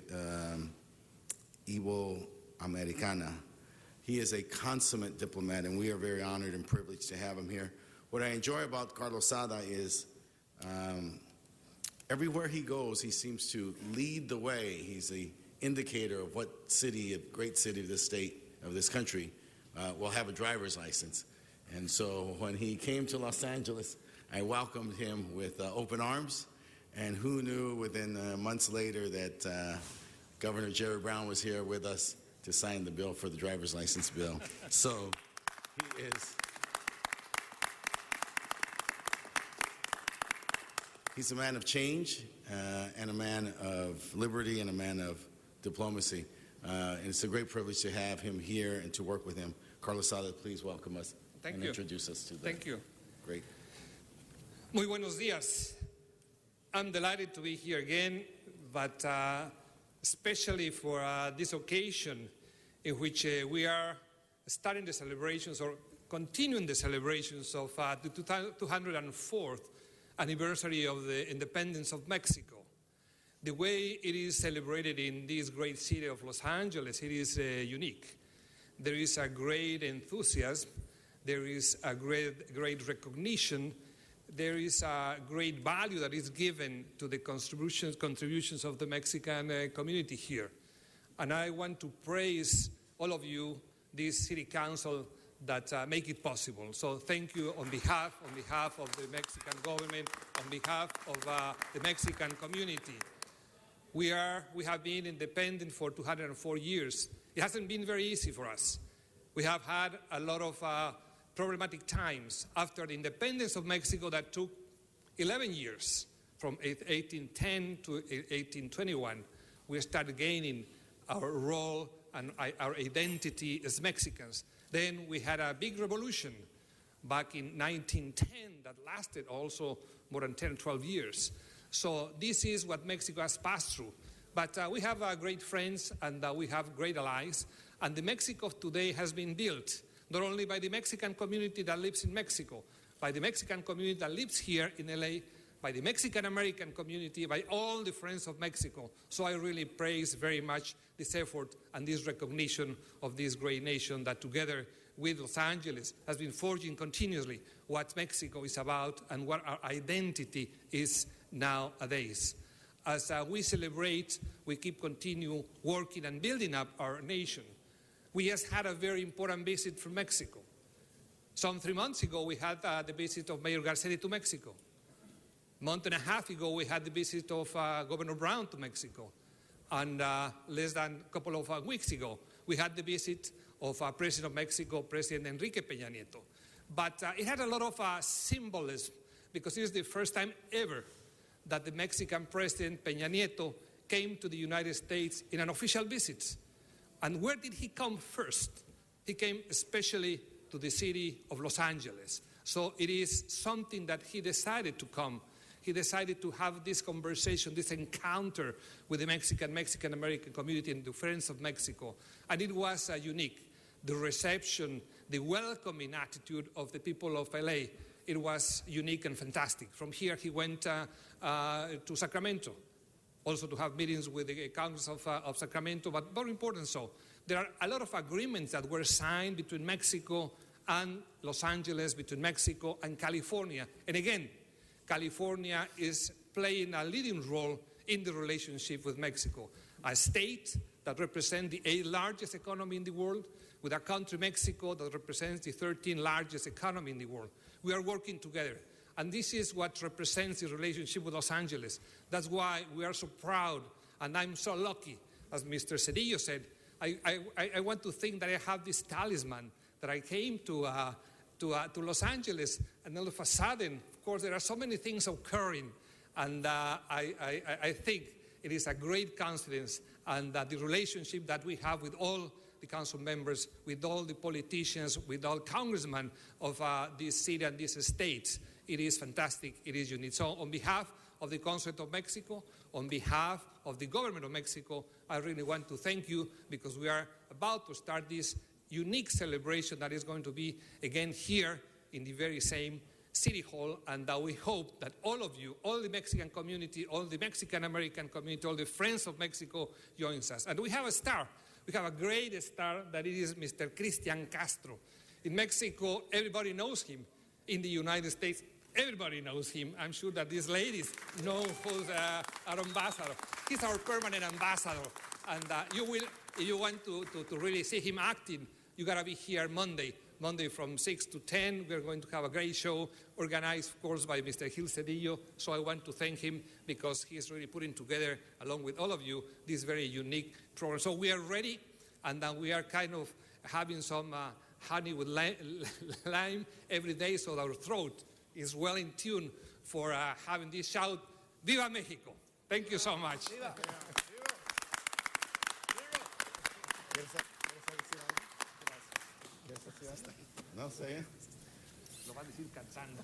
Iberoamericana. He is a consummate diplomat, and we are very honored and privileged to have him here. What I enjoy about Carlos Sada is everywhere he goes, he seems to lead the way. He's the indicator of what city, a great city of this state, of this country, will have a driver's license. And so when he came to Los Angeles, I welcomed him with open arms. And who knew within months later that Governor Jerry Brown was here with us to sign the bill for the driver's license bill. So he's a man of change and a man of liberty and a man of diplomacy. And it's a great privilege to have him here and to work with him. Carlos Sada, please welcome us and introduce us to the Thank you. Great. Muy buenos días. I'm delighted to be here again, but especially for this occasion in which we are starting the celebrations or continuing the celebrations of the 204th anniversary of the independence of Mexico. The way it is celebrated in this great city of Los Angeles, it is unique. There is a great enthusiasm, there is a great recognition, there is a great value that is given to the contributions of the Mexican community here. And I want to praise all of you, this city council, that make it possible. So thank you on behalf of the Mexican government, on behalf of the Mexican community. We have been independent for 204 years. It hasn't been very easy for us. We have had a lot of problematic times after the independence of Mexico that took 11 years, from 1810 to 1821. We started gaining our role and our identity as Mexicans. Then we had a big revolution back in 1910 that lasted also more than 10, 12 years. So this is what Mexico has passed through. But we have great friends and we have great allies. And the Mexico of today has been built not only by the Mexican community that lives in Mexico, by the Mexican community that lives here in LA, by the Mexican-American community, by all the friends of Mexico. So I really praise very much this effort and this recognition of this great nation that together with Los Angeles has been forging continuously what Mexico is about and what our identity is nowadays. As we celebrate, we continue working and building up our nation. We just had a very important visit from Mexico. Some 3 months ago, we had the visit of Mayor Garcetti to Mexico. A month and a half ago, we had the visit of Governor Brown to Mexico. And less than a couple of weeks ago, we had the visit of President of Mexico, President Enrique Peña Nieto. But it had a lot of symbolism, because it is the first time ever that the Mexican President Peña Nieto came to the United States in an official visit. And where did he come first? He came especially to the city of Los Angeles. So it is something that he decided to come. He decided to have this conversation, this encounter with the Mexican-American community and the friends of Mexico. And it was unique. The reception, the welcoming attitude of the people of LA, it was unique and fantastic. From here, he went to Sacramento, also to have meetings with the Congress of Sacramento, but more important so, there are a lot of agreements that were signed between Mexico and Los Angeles, between Mexico and California. And again, California is playing a leading role in the relationship with Mexico, a state that represents the 8th largest economy in the world, with a country, Mexico, that represents the 13th largest economy in the world. We are working together. And this is what represents the relationship with Los Angeles. That's why we are so proud, and I'm so lucky, as Mr. Cedillo said. I want to think that I have this talisman, that I came to Los Angeles, and all of a sudden, of course, there are so many things occurring, and I think it is a great coincidence, and that the relationship that we have with all the council members, with all the politicians, with all congressmen of this city and this state, it is fantastic, it is unique. So on behalf of the Consulate of Mexico, on behalf of the government of Mexico, I really want to thank you, because we are about to start this unique celebration that is going to be again here in the very same City Hall, and that we hope that all of you, all the Mexican community, all the Mexican-American community, all the friends of Mexico joins us. And we have a star. We have a great star, that it is Mr. Cristian Castro. In Mexico, everybody knows him. In the United States, everybody knows him. I'm sure that these ladies know who's our ambassador. He's our permanent ambassador. And if you want to really see him acting, you gotta be here Monday from 6 to 10. We're going to have a great show organized, of course, by Mr. Gil Cedillo. So I want to thank him, because he's really putting together, along with all of you, this very unique program. So we are ready, and we are kind of having some honey with lime every day, so our throat is well in tune for having this shout, Viva Mexico. Thank you so much. Viva. No sé. Lo va a decir cansando.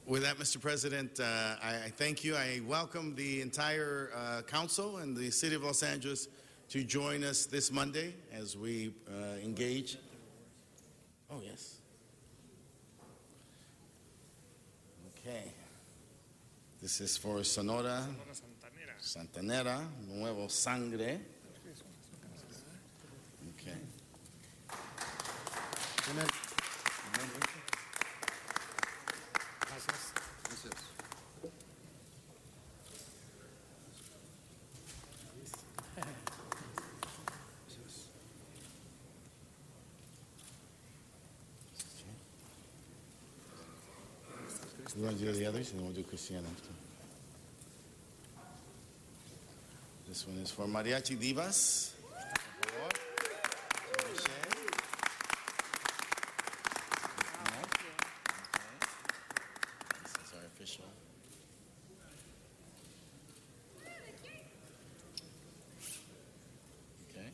With that, Mr. President, I thank you. I welcome the entire council and the city of Los Angeles to join us this Monday as we engage. Oh, yes. Okay. This is for Sonora Santanera, Nuevo Sangre. Okay. You want to do the others, and then we'll do Christiana after. This one is for Mariachi Divas. This is our official. Okay.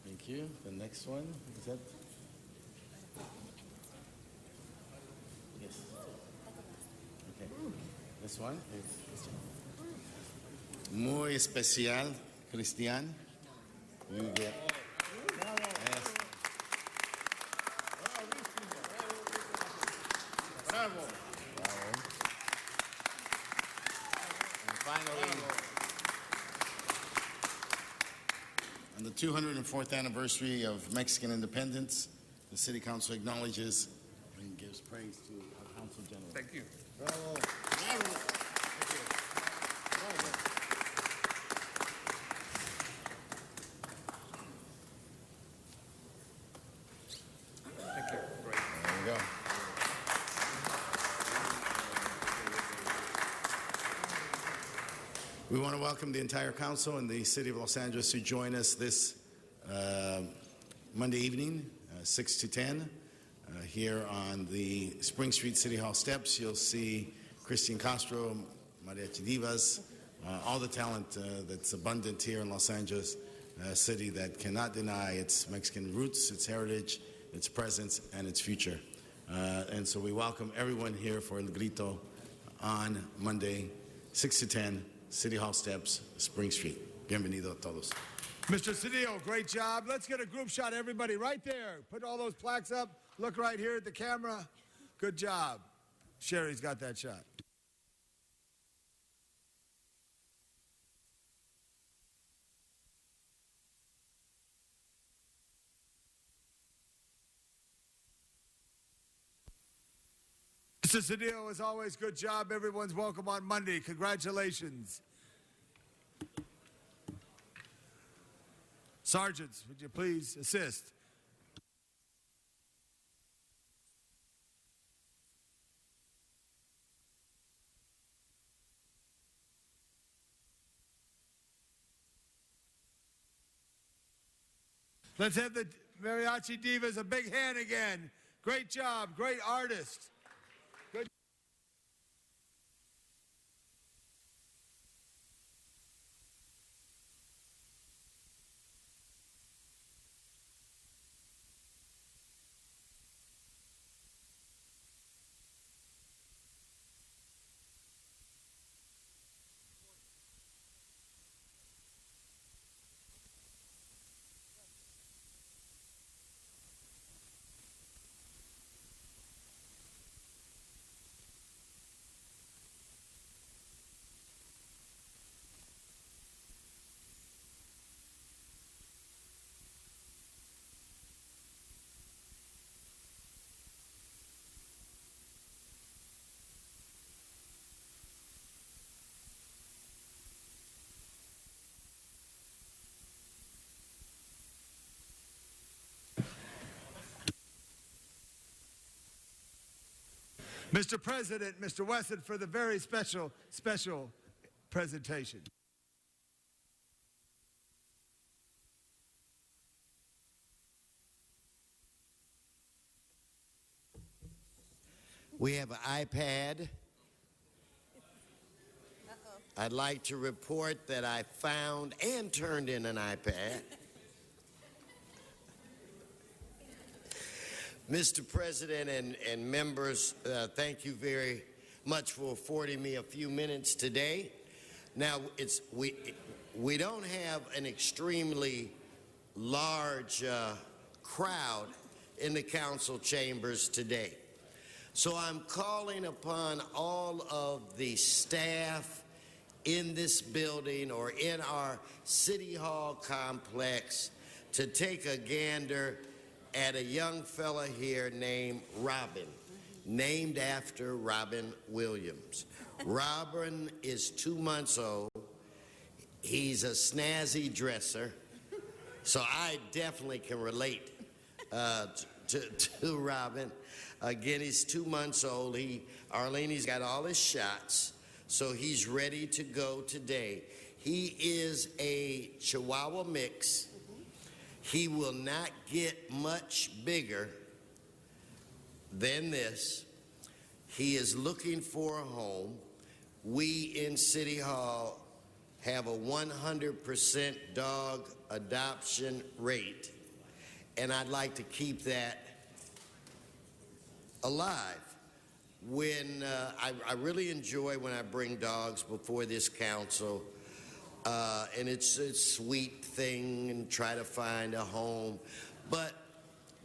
Thank you. The next one, is that? Yes. Okay. This one is muy especial, Cristian. You get. Yes. Bravo. Bravo. And finally, on the 204th anniversary of Mexican independence, the City Council acknowledges and gives praise to our Council General. Thank you. Bravo. Bravo. Thank you. Bravo. Thank you. Great. There you go. We want to welcome the entire council and the City of Los Angeles to join us this Monday evening, 6 to 10. Here on the Spring Street City Hall steps, you'll see Christian Castro, Mariachi Divas, all the talent that's abundant here in Los Angeles, a city that cannot deny its Mexican roots, its heritage, its presence, and its future. And so we welcome everyone here for El Grito on Monday, 6 to 10, City Hall steps, Spring Street. Bienvenido a todos. Mr. Cedillo, great job. Let's get a group shot, everybody, right there. Put all those plaques up. Look right here at the camera. Good job. Sherry's got that shot. Mr. Cedillo, as always, good job. Everyone's welcome on Monday. Congratulations. Sergeants, would you please assist? Let's have the Mariachi Divas a big hand again. Great job, great artist. Good. Mr. President, Mr. Wesson, for the very special presentation. We have an iPad. I'd like to report that I found and turned in an iPad. Mr. President and members, thank you very much for affording me a few minutes today. Now, we don't have an extremely large crowd in the council chambers today. So I'm calling upon all of the staff in this building or in our City Hall complex to take a gander at a young fella here named Robin, named after Robin Williams. Robin is 2 months old. He's a snazzy dresser, so I definitely can relate to Robin. Again, he's 2 months old. Arlene's got all his shots, so he's ready to go today. He is a Chihuahua mix. He will not get much bigger than this. He is looking for a home. We in City Hall have a 100% dog adoption rate, and I'd like to keep that alive. When I really enjoy when I bring dogs before this council, and it's a sweet thing and try to find a home, but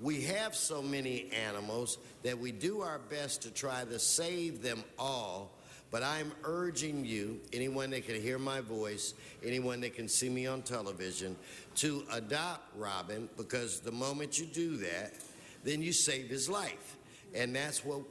we have so many animals that we do our best to try to save them all. But I'm urging you, anyone that can hear my voice, anyone that can see me on television, to adopt Robin, because the moment you do that, then you save his life. And that's what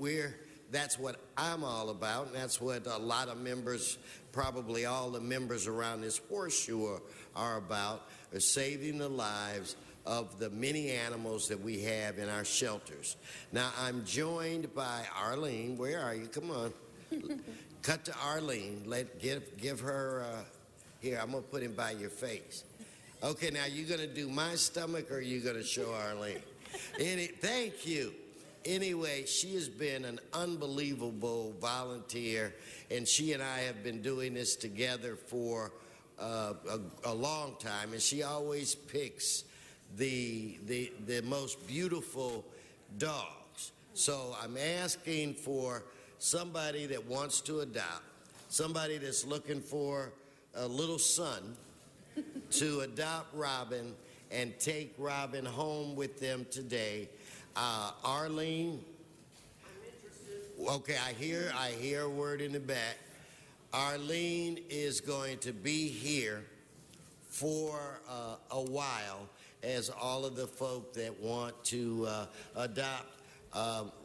I'm all about, and that's what a lot of members, probably all the members around this horseshoe are about, are saving the lives of the many animals that we have in our shelters. Now, I'm joined by Arlene. Where are you? Come on. Cut to Arlene. Give her, here, I'm going to put him by your face. Okay, now you're going to do my stomach or are you going to show Arlene? Thank you. Anyway, she has been an unbelievable volunteer, and she and I have been doing this together for a long time, and she always picks the most beautiful dogs. So I'm asking for somebody that wants to adopt, somebody that's looking for a little son to adopt Robin and take Robin home with them today. Arlene, okay, I hear a word in the back. Arlene is going to be here for a while, as all of the folk that want to adopt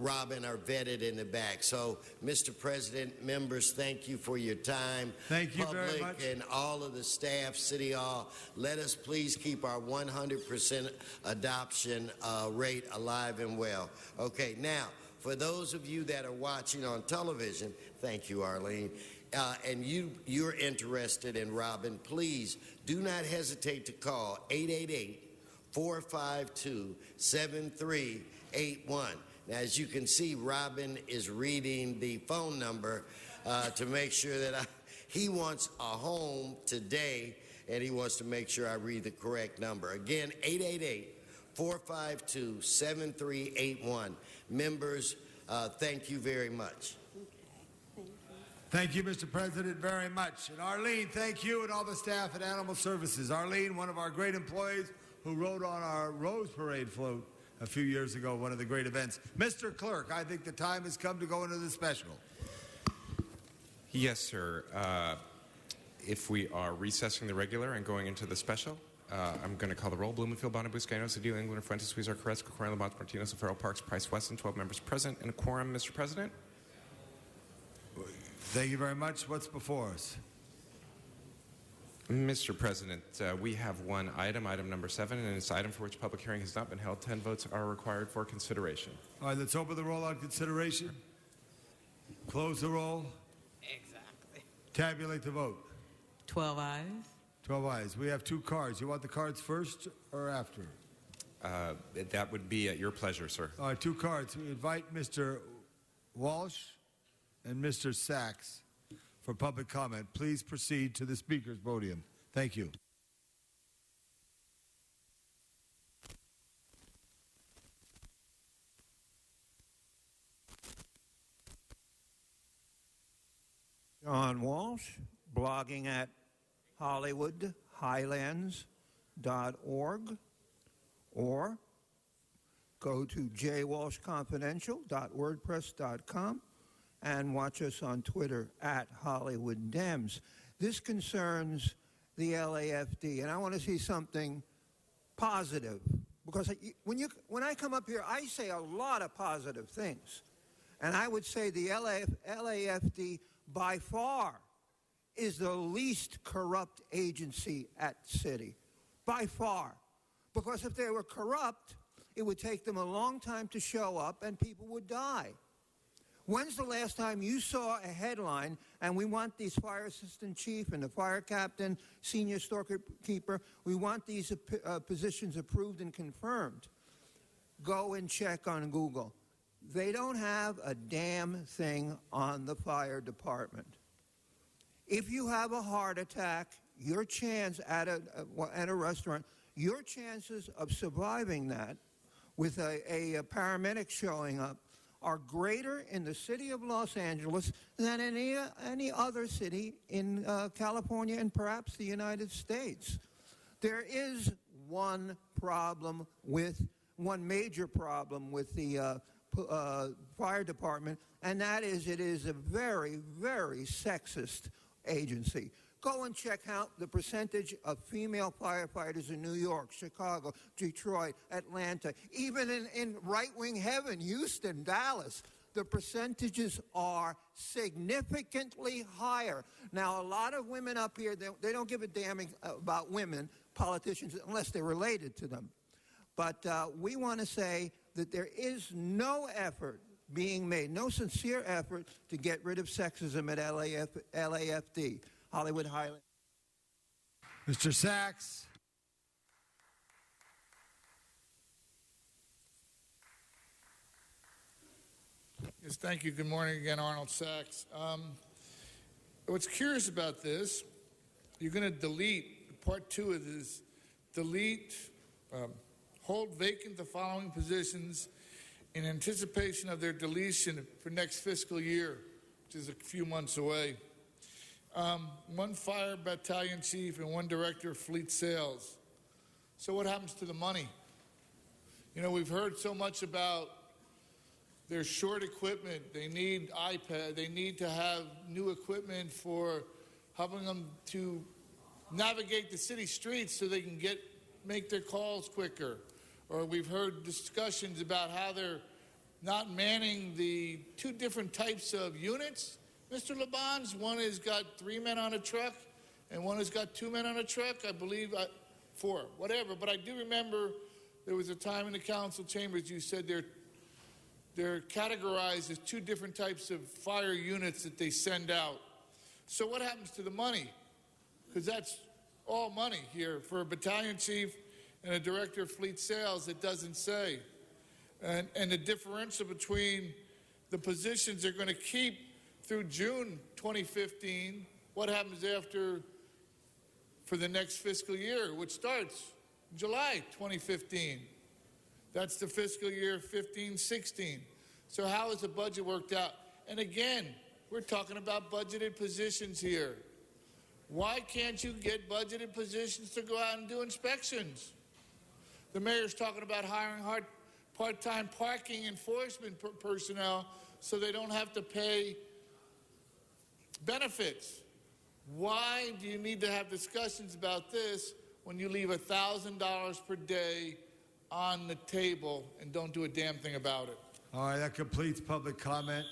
Robin are vetted in the back. So, Mr. President, members, thank you for your time. Thank you Public very much. And all of the staff, City Hall, let us please keep our 100% adoption rate alive and well. Okay, now, for those of you that are watching on television, thank you, Arlene, and you're interested in Robin, please do not hesitate to call 888-452-7381. Now, as you can see, Robin is reading the phone number to make sure that he wants a home today, and he wants to make sure I read the correct number. Again, 888-452-7381. Members, thank you very much. Thank you, Mr. President, very much. And Arlene, thank you and all the staff at Animal Services. Arlene, one of our great employees who rode on our Rose Parade float a few years ago, one of the great events. Mr. Clerk, I think the time has come to go into the special. Yes, sir. If we are recessing the regular and going into the special, I'm going to call the roll. Blumenfield, Bonner, Buscaino, Cedillo, England, Fuentes, Suizar, Carrasco, Corona, Lamont, Martinez, O'Farrell, Parks, Price, Weston, 12 members present, and a quorum, Mr. President. Thank you very much. What's before us? Mr. President, we have one item, item number 7, and it's an item for which public hearing has not been held. 10 votes are required for consideration. All right, let's open the roll on consideration. Close the roll. Exactly. Tabulate the vote. 12 ayes. 12 ayes. We have 2 cards. You want the cards first or after? That would be at your pleasure, sir. All right, 2 cards. We invite Mr. Walsh and Mr. Sachs for public comment. Please proceed to the speaker's podium. Thank you. John Walsh, blogging at HollywoodHighlands.org or go to jwalshconfidential.wordpress.com and watch us on Twitter at Hollywood Dems. This concerns the LAFD, and I want to see something positive, because when I come up here, I say a lot of positive things, and I would say the LAFD by far is the least corrupt agency at city, by far, because if they were corrupt, it would take them a long time to show up and people would die. When's the last time you saw a headline, and we want these fire assistant chief and the fire captain, senior storekeeper, we want these positions approved and confirmed? Go and check on Google. They don't have a damn thing on the fire department. If you have a heart attack, your chance at a restaurant, your chances of surviving that with a paramedic showing up are greater in the city of Los Angeles than any other city in California and perhaps the United States. There is one major problem with the fire department, and that is it is a very, very sexist agency. Go and check out the percentage of female firefighters in New York, Chicago, Detroit, Atlanta, even in right-wing heaven, Houston, Dallas. The percentages are significantly higher. Now, a lot of women up here, they don't give a damn about women, politicians, unless they're related to them. But we want to say that there is no effort being made, no sincere effort to get rid of sexism at LAFD. Hollywood Highland. Mr. Sachs. Yes, thank you. Good morning again, Arnold Sachs. What's curious about this, you're going to delete, part 2 of this, hold vacant the following positions in anticipation of their deletion for next fiscal year, which is a few months away. 1 fire battalion chief and 1 director of fleet sales. So what happens to the money? You know, we've heard so much about their short equipment. They need iPad. They need to have new equipment for helping them to navigate the city streets so they can make their calls quicker. Or we've heard discussions about how they're not manning the 2 different types of units. Mr. Laban's, one has got 3 men on a truck, and one has got 2 men on a truck, I believe, 4, whatever. But I do remember there was a time in the council chambers you said they're categorized as 2 different types of fire units that they send out. So what happens to the money? Because that's all money here for a battalion chief and a director of fleet sales, it doesn't say. And the differential between the positions they're going to keep through June 2015, what happens for the next fiscal year, which starts July 2015. That's the fiscal year 15-16. So how is the budget worked out? And again, we're talking about budgeted positions here. Why can't you get budgeted positions to go out and do inspections? The mayor's talking about hiring part-time parking enforcement personnel so they don't have to pay benefits. Why do you need to have discussions about this when you leave $1,000 per day on the table and don't do a damn thing about it? All right, that completes public comment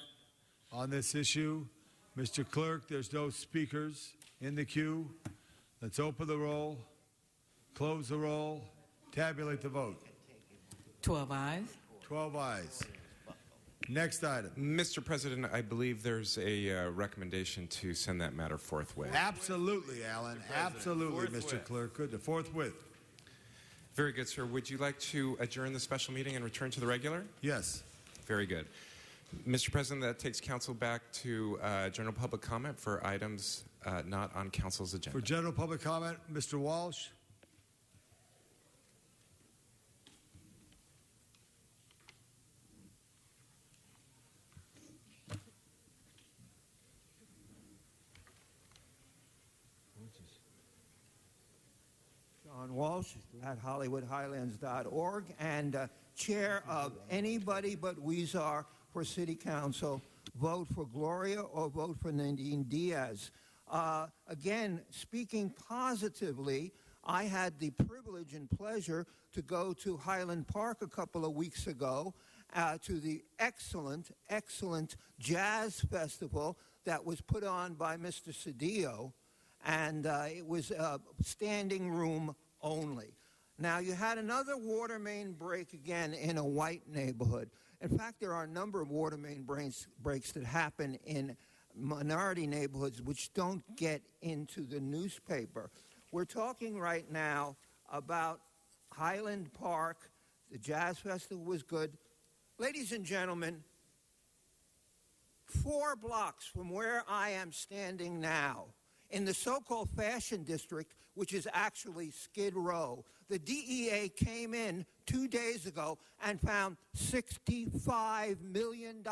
on this issue. Mr. Clerk, there's no speakers in the queue. Let's open the roll, close the roll, tabulate the vote. 12 ayes. 12 ayes. Next item. Mr. President, I believe there's a recommendation to send that matter forthwith. Absolutely, Alan. Absolutely, Mr. Clerk. Good. Forthwith. Very good, sir. Would you like to adjourn the special meeting and return to the regular? Yes. Very good. Mr. President, that takes council back to general public comment for items not on council's agenda. For general public comment, Mr. Walsh. John Walsh at HollywoodHighlands.org and chair of Anybody But Weezer for City Council. Vote for Gloria or vote for Nadine Diaz. Again, speaking positively, I had the privilege and pleasure to go to Highland Park a couple of weeks ago to the excellent jazz festival that was put on by Mr. Cedillo, and it was standing room only. Now, you had another water main break again in a white neighborhood. In fact, there are a number of water main breaks that happen in minority neighborhoods which don't get into the newspaper. We're talking right now about Highland Park. The Jazz Festival was good. Ladies and gentlemen, 4 blocks from where I am standing now, in the so-called Fashion District, which is actually Skid Row, the DEA came in 2 days ago and found $65 million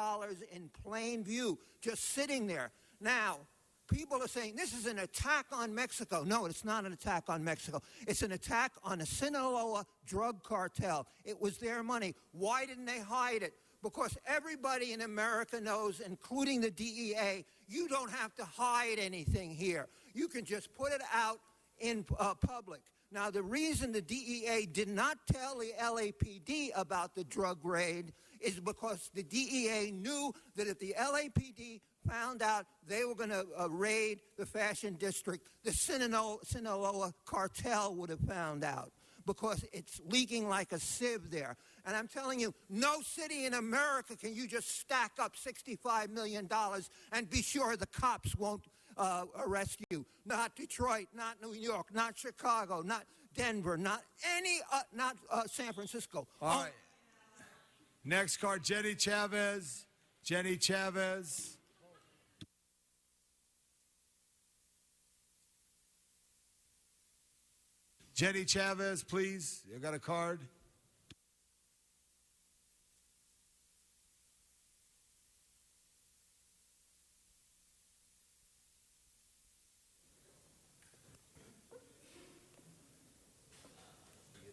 in plain view, just sitting there. Now, people are saying this is an attack on Mexico. No, it's not an attack on Mexico. It's an attack on a Sinaloa drug cartel. It was their money. Why didn't they hide it? Because everybody in America knows, including the DEA, you don't have to hide anything here. You can just put it out in public. Now, the reason the DEA did not tell the LAPD about the drug raid is because the DEA knew that if the LAPD found out they were going to raid the Fashion District, the Sinaloa cartel would have found out, because it's leaking like a sieve there. And I'm telling you, no city in America can you just stack up $65 million and be sure the cops won't arrest you. Not Detroit, not New York, not Chicago, not Denver, not San Francisco. All right. Next card, Jenny Chavez. Jenny Chavez. Jenny Chavez, please. You got a card?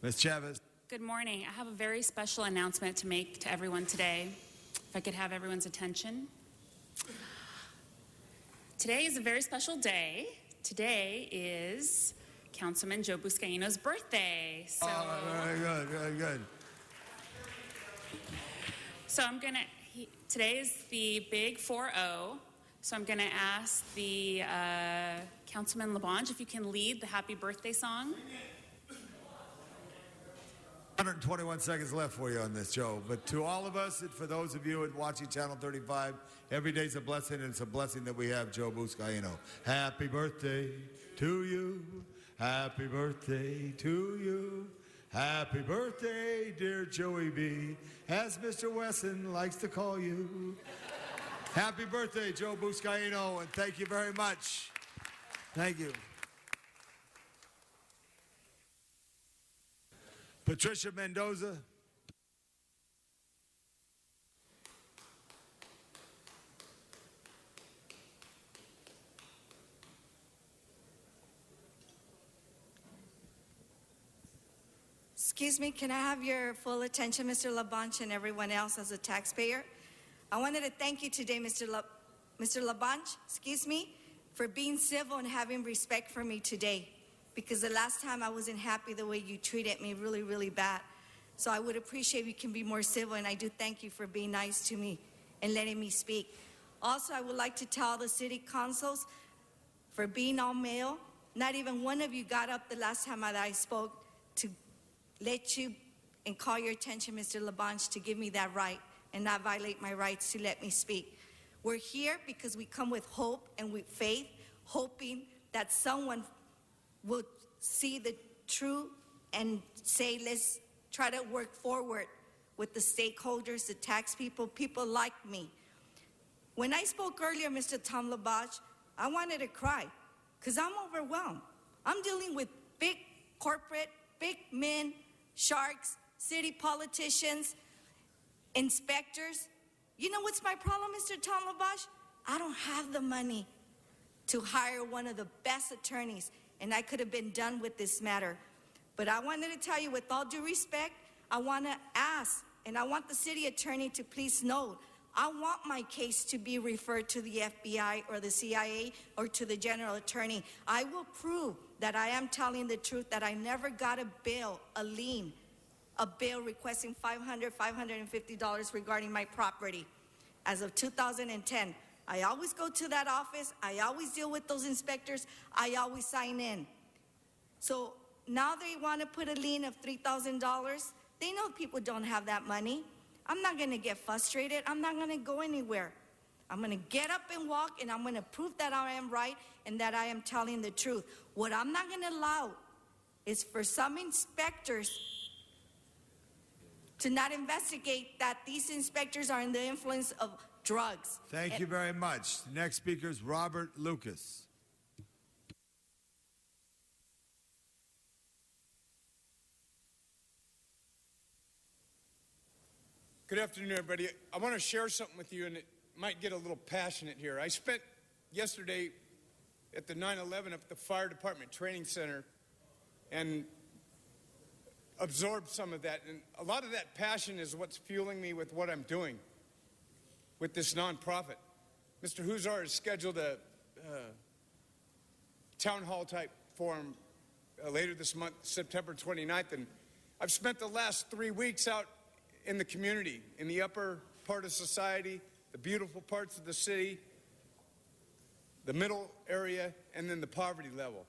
Ms. Chavez. Good morning. I have a very special announcement to make to everyone today. If I could have everyone's attention. Today is a very special day. Today is Councilman Joe Buscaino's birthday. So, very good, very good. So today is the big 4-0. So I'm going to ask the Councilman LaBonge if you can lead the happy birthday song. 121 seconds left for you on this, Joe. But to all of us, and for those of you watching Channel 35, every day's a blessing, and it's a blessing that we have Joe Buscaino. Happy birthday to you. Happy birthday to you. Happy birthday, dear Joey B., as Mr. Wesson likes to call you. Happy birthday, Joe Buscaino, and thank you very much. Thank you. Patricia Mendoza. Excuse me, can I have your full attention, Mr. LaBonge, and everyone else as a taxpayer? I wanted to thank you today, Mr. LaBonge, excuse me, for being civil and having respect for me today. Because the last time I wasn't happy the way you treated me, really, really bad. So I would appreciate if you can be more civil, and I do thank you for being nice to me and letting me speak. Also, I would like to tell the city councils for being all male. Not even one of you got up the last time that I spoke to let you and call your attention, Mr. LaBonge, to give me that right and not violate my rights to let me speak. We're here because we come with hope and with faith, hoping that someone will see the truth and say, let's try to work forward with the stakeholders, the tax people like me. When I spoke earlier, Mr. Tom LaBonge, I wanted to cry because I'm overwhelmed. I'm dealing with big corporate, big men, sharks, city politicians, inspectors. You know what's my problem, Mr. Tom LaBonge? I don't have the money to hire one of the best attorneys, and I could have been done with this matter. But I wanted to tell you, with all due respect, I want to ask, and I want the city attorney to please note, I want my case to be referred to the FBI or the CIA or to the general attorney. I will prove that I am telling the truth, that I never got a bill, a lien, a bill requesting $500, $550 regarding my property as of 2010. I always go to that office. I always deal with those inspectors. I always sign in. So now they want to put a lien of $3,000. They know people don't have that money. I'm not going to get frustrated. I'm not going to go anywhere. I'm going to get up and walk, and I'm going to prove that I am right and that I am telling the truth. What I'm not going to allow is for some inspectors to not investigate that these inspectors are in the influence of drugs. Thank you very much. The next speaker is Robert Lucas. Good afternoon, everybody. I want to share something with you, and it might get a little passionate here. I spent yesterday at the 9/11 at the Fire Department Training Center and absorbed some of that. And a lot of that passion is what's fueling me with what I'm doing with this nonprofit. Mr. Huszar has scheduled a town hall type forum later this month, September 29th. And I've spent the last 3 weeks out in the community, in the upper part of society, the beautiful parts of the city, the middle area, and then the poverty level.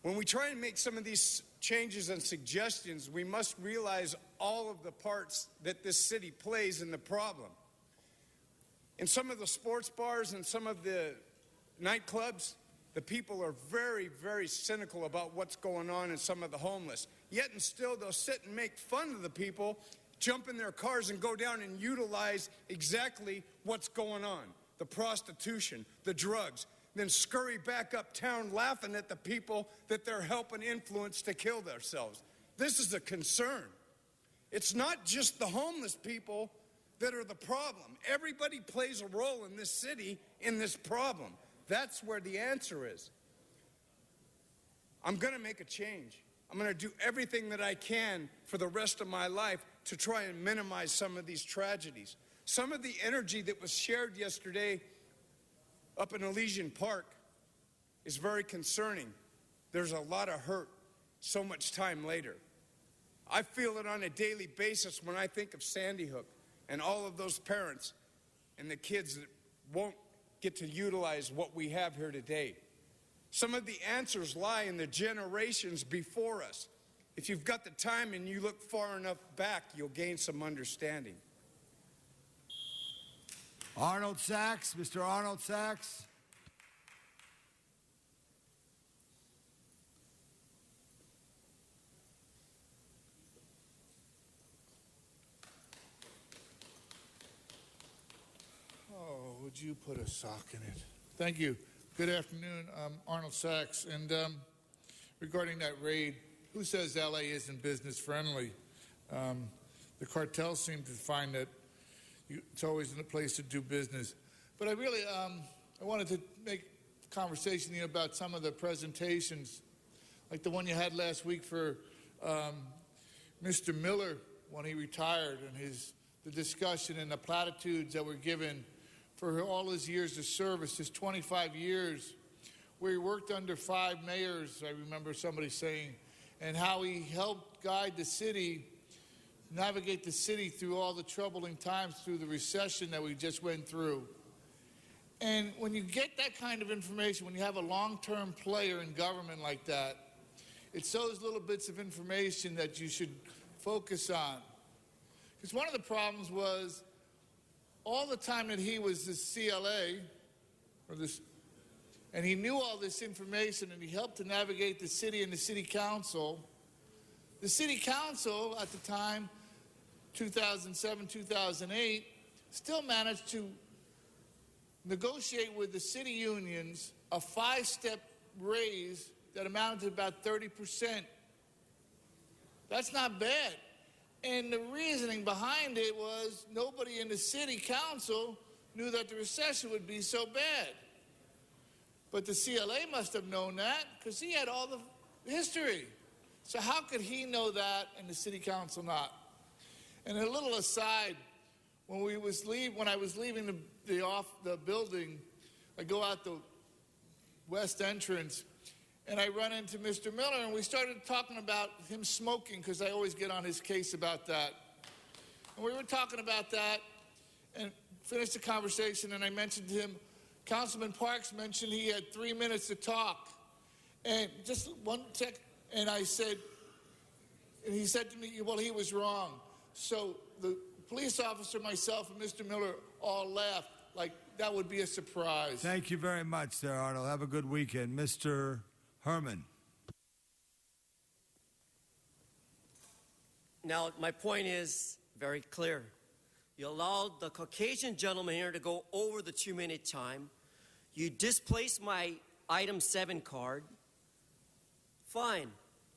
When we try and make some of these changes and suggestions, we must realize all of the parts that this city plays in the problem. In some of the sports bars and some of the nightclubs, the people are very, very cynical about what's going on in some of the homeless. Yet and still, they'll sit and make fun of the people, jump in their cars and go down and utilize exactly what's going on. The prostitution, the drugs, then scurry back uptown laughing at the people that they're helping influence to kill themselves. This is a concern. It's not just the homeless people that are the problem. Everybody plays a role in this city in this problem. That's where the answer is. I'm going to make a change. I'm going to do everything that I can for the rest of my life to try and minimize some of these tragedies. Some of the energy that was shared yesterday up in Elysian Park is very concerning. There's a lot of hurt so much time later. I feel it on a daily basis when I think of Sandy Hook and all of those parents and the kids that won't get to utilize what we have here today. Some of the answers lie in the generations before us. If you've got the time and you look far enough back, you'll gain some understanding. Arnold Sachs, Mr. Arnold Sachs. Oh, would you put a sock in it? Thank you. Good afternoon. I'm Arnold Sachs. And regarding that raid, who says LA isn't business friendly? The cartels seem to find that it's always a place to do business. But I really, I wanted to make a conversation about some of the presentations, like the one you had last week for Mr. Miller when he retired, and the discussion and the platitudes that were given for all his years of service, his 25 years, where he worked under 5 mayors, I remember somebody saying, and how he helped guide the city, navigate the city through all the troubling times, through the recession that we just went through. And when you get that kind of information, when you have a long-term player in government like that, it's those little bits of information that you should focus on. Because one of the problems was all the time that he was the CLA, and he knew all this information and he helped to navigate the city and the city council at the time, 2007, 2008, still managed to negotiate with the city unions a 5-step raise that amounted to about 30%. That's not bad. And the reasoning behind it was nobody in the city council knew that the recession would be so bad. But the CLA must have known that because he had all the history. So how could he know that and the city council not? And a little aside, when I was leaving the building, I go out the west entrance, and I run into Mr. Miller, and we started talking about him smoking, because I always get on his case about that. And we were talking about that, and finished the conversation, and I mentioned to him, Councilman Parks mentioned he had 3 minutes to talk. And just one sec, and I said, and he said to me, well, he was wrong. So the police officer, myself, and Mr. Miller all laughed like that would be a surprise. Thank you very much there, Arnold. Have a good weekend. Mr. Herman. Now, my point is very clear. You allowed the Caucasian gentleman here to go over the 2-minute time. You displaced my item 7 card. Fine.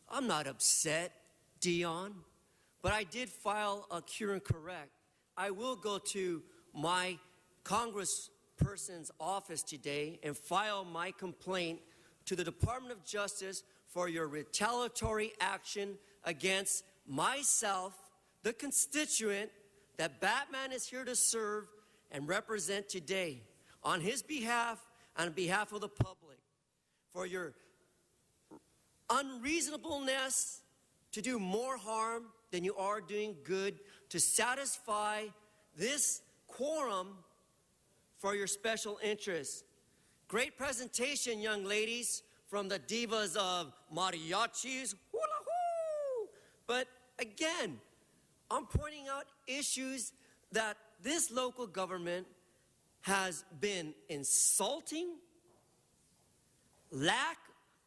I'm not upset, Dion. But I did file a cure and correct. I will go to my congressperson's office today and file my complaint to the Department of Justice for your retaliatory action against myself, the constituent that Batman is here to serve and represent today, on his behalf and on behalf of the public, for your unreasonableness to do more harm than you are doing good to satisfy this quorum for your special interests. Great presentation, young ladies, from the divas of mariachis. Hoo-la-hoo! But again, I'm pointing out issues that this local government has been insulting, lack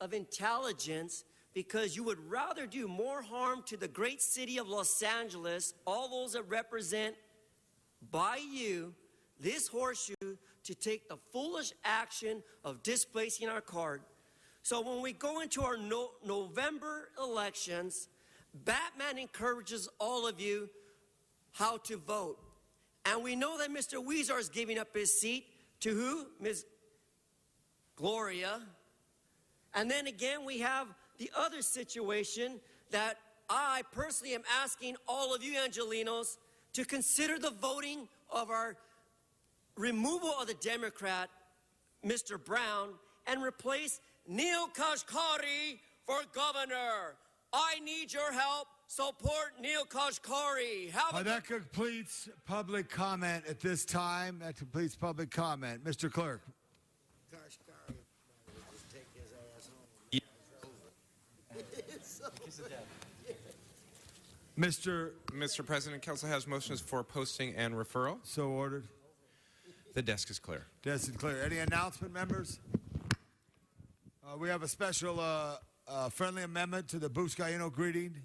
of intelligence, because you would rather do more harm to the great city of Los Angeles, all those that represent by you, this horseshoe, to take the foolish action of displacing our card. So when we go into our November elections, Batman encourages all of you how to vote. And we know that Mr. Weezer is giving up his seat to who? Ms. Gloria. And then again, we have the other situation that I personally am asking all of you Angelenos to consider the voting of our removal of the Democrat, Mr. Brown, and replace Neil Kashkari for governor. I need your help. Support Neil Kashkari. That completes public comment at this time. That completes public comment. Mr. Clerk. Kashkari just take his ass home. Mr. President, Council has motions for posting and referral. So ordered. The desk is clear. Desk is clear. Any announcement, members? We have a special friendly amendment to the Buscaino greeting.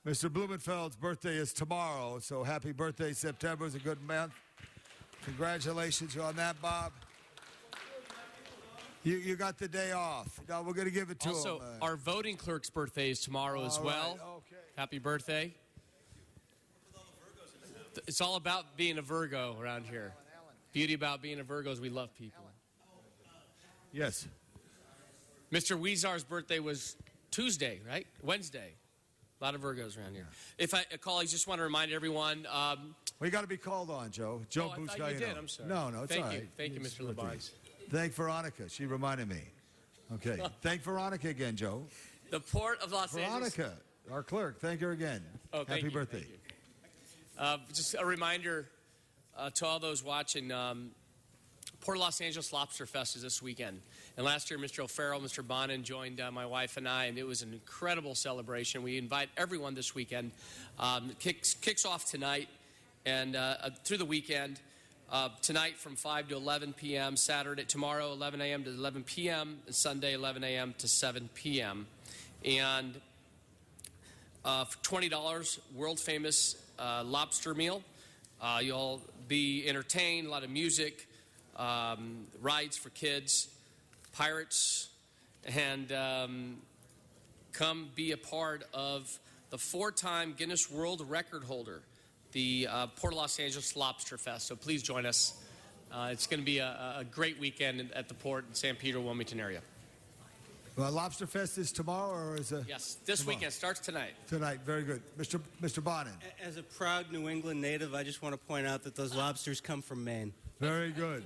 Mr. Blumenfeld's birthday is tomorrow, so happy birthday. September is a good month. Congratulations on that, Bob. You got the day off. No, we're going to give it to him. Also, our voting clerk's birthday is tomorrow as well. Right, okay. Happy birthday. It's all about being a Virgo around here. Beauty about being a Virgo is we love people. Yes. Mr. Weezar's birthday was Tuesday, right? Wednesday. A lot of Virgos around here. Colleagues, just want to remind everyone. We got to be called on, Joe. Joe I Buscaino. thought you did. I'm sorry. No, it's all right. Thank you, Mr. Labarge. Thank Veronica. She reminded me. Okay. Thank Veronica again, Joe. The Port of Los Angeles. Veronica, our clerk. Thank her again. Oh, Happy birthday. Thank you. Just a reminder to all those watching, Port of Los Angeles Lobster Fest is this weekend. And last year, Mr. O'Farrell, Mr. Bonin joined my wife and I, and it was an incredible celebration. We invite everyone this weekend. Kicks off tonight and through the weekend. Tonight from 5 to 11 p.m., tomorrow 11 a.m. to 11 p.m., and Sunday 11 a.m. to 7 p.m. And for $20, world-famous lobster meal. You'll be entertained, a lot of music, rides for kids, pirates, and come be a part of the 4-time Guinness World Record holder, the Port of Los Angeles Lobster Fest. So please join us. It's going to be a great weekend at the port in San Pedro, Wilmington area. Well, Lobster Fest is tomorrow, or is it? Yes, this tomorrow? weekend starts tonight. Tonight, very good. Mr. Bonin. As a proud New England native, I just want to point out that those lobsters come from Maine. Very good.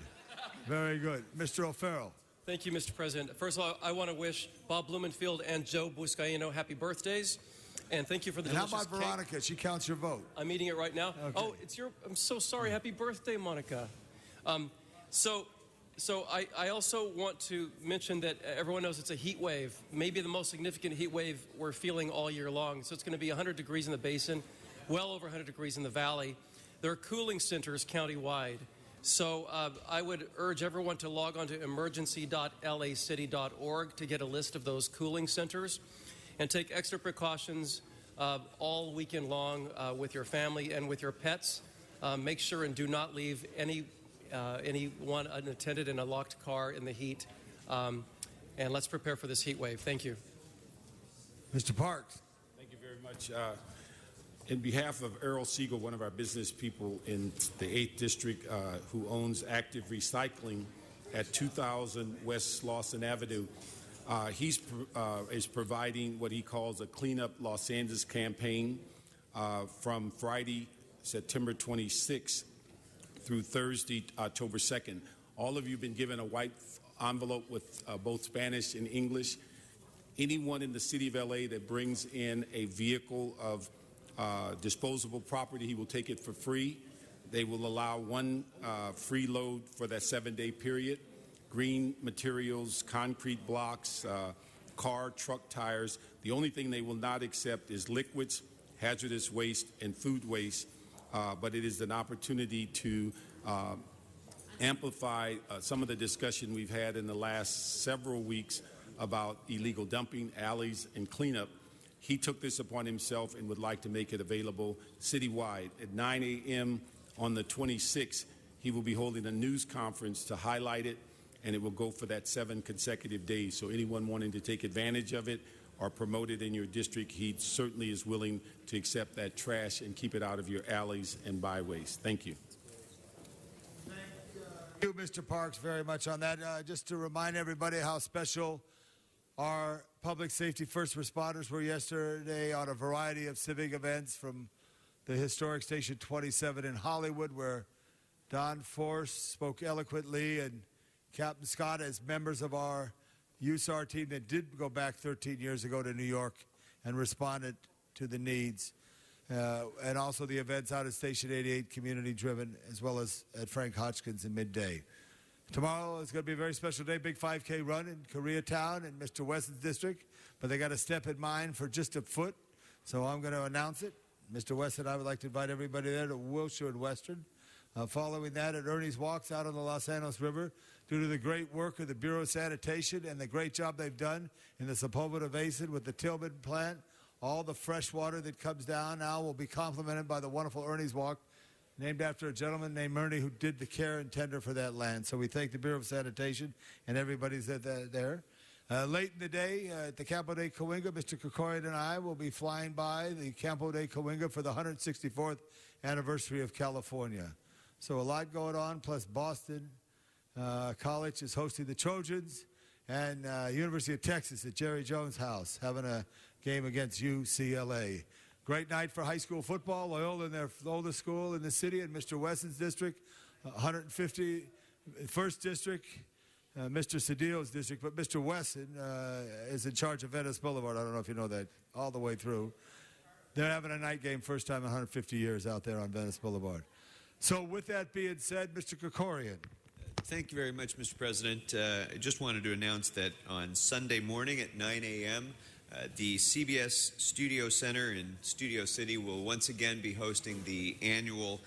Very good. Mr. O'Farrell. Thank you, Mr. President. First of all, I want to wish Bob Blumenfield and Joe Buscaino happy birthdays. And thank you for the And how delicious about Veronica? She counts your vote. I'm eating it right now. Okay. Oh, it's your. I'm so sorry. Happy birthday, Monica. So I also want to mention that everyone knows it's a heat wave, maybe the most significant heat wave we're feeling all year long. So it's going to be 100 degrees in the basin, well over 100 degrees in the valley. There are cooling centers countywide. So I would urge everyone to log on to emergency.lacity.org to get a list of those cooling centers and take extra precautions all weekend long with your family and with your pets. Make sure and do not leave anyone unattended in a locked car in the heat. And let's prepare for this heat wave. Thank you. Mr. Parks. Thank you very much. In behalf of Errol Siegel, one of our business people in the 8th District who owns Active Recycling at 2000 West Lawson Avenue, he is providing what he calls a Clean Up Los Angeles campaign from Friday, September 26th through Thursday, October 2nd. All of you have been given a white envelope with both Spanish and English. Anyone in the city of LA that brings in a vehicle of disposable property, he will take it for free. They will allow one free load for that 7-day period. Green materials, concrete blocks, car, truck tires. The only thing they will not accept is liquids, hazardous waste, and food waste. But it is an opportunity to amplify some of the discussion we've had in the last several weeks about illegal dumping, alleys, and cleanup. He took this upon himself and would like to make it available citywide. At 9 a.m. on the 26th, he will be holding a news conference to highlight it, and it will go for that 7 consecutive days. So anyone wanting to take advantage of it or promote it in your district, he certainly is willing to accept that trash and keep it out of your alleys and byways. Thank you. Thank you, Mr. Parks, very much on that. Just to remind everybody how special our public safety first responders were yesterday on a variety of civic events, from the historic Station 27 in Hollywood, where Don Force spoke eloquently, and Captain Scott, as members of our USAR team that did go back 13 years ago to New York and responded to the needs. And also the events out at Station 88, community-driven, as well as at Frank Hodgkins in midday. Tomorrow is going to be a very special day, big 5K run in Koreatown in Mr. Wesson's district, but they got a step in mind for just a foot, so I'm going to announce it. Mr. Wesson, I would like to invite everybody there to Wilshire and Western. Following that, at Ernie's Walks out on the Los Angeles River, due to the great work of the Bureau of Sanitation and the great job they've done in the Sepulveda Basin with the Tillman plant, all the fresh water that comes down now will be complemented by the wonderful Ernie's Walk, named after a gentleman named Ernie who did the care and tender for that land. So we thank the Bureau of Sanitation and everybody's there. Late in the day at the Campo de Cahuenga, Mr. Krikorian and I will be flying by the Campo de Cahuenga for the 164th anniversary of California. So a lot going on, plus Boston College is hosting the Trojans, and University of Texas at Jerry Jones' house having a game against UCLA. Great night for high school football. Loyola in their oldest school in the city in Mr. Wesson's district, 150, first district, Mr. Cedillo's district, but Mr. Wesson is in charge of Venice Boulevard. I don't know if you know that, all the way through. They're having a night game, first time in 150 years out there on Venice Boulevard. So with that being said, Mr. Krikorian. Thank you very much, Mr. President. I just wanted to announce that on Sunday morning at 9 a.m., the CBS Studio Center in Studio City will once again be hosting the annual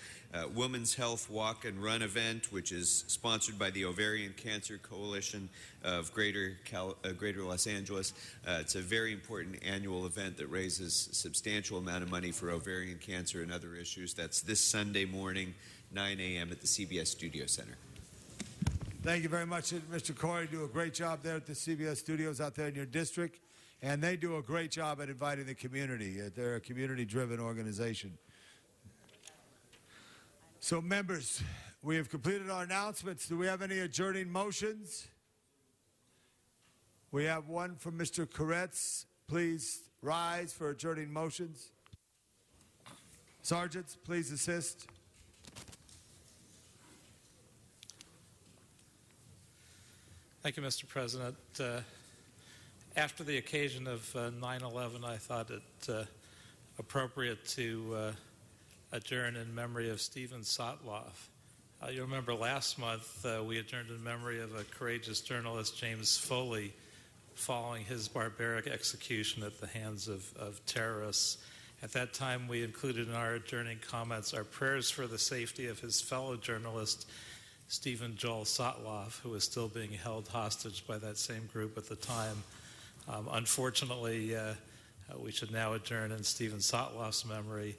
Women's Health Walk and Run event, which is sponsored by the Ovarian Cancer Coalition of Greater Los Angeles. It's a very important annual event that raises a substantial amount of money for ovarian cancer and other issues. That's this Sunday morning, 9 a.m. at the CBS Studio Center. Thank you very much, Mr. Corey. Do a great job there at the CBS studios out there in your district. And they do a great job at inviting the community. They're a community-driven organization. So, members, we have completed our announcements. Do we have any adjourning motions? We have one from Mr. Koretz. Please rise for adjourning motions. Sergeants, please assist. Thank you, Mr. President. After the occasion of 9/11, I thought it appropriate to adjourn in memory of Stephen Sotloff. You remember last month we adjourned in memory of a courageous journalist, James Foley, following his barbaric execution at the hands of terrorists. At that time, we included in our adjourning comments our prayers for the safety of his fellow journalist, Stephen Joel Sotloff, who was still being held hostage by that same group at the time. Unfortunately, we should now adjourn in Stephen Sotloff's memory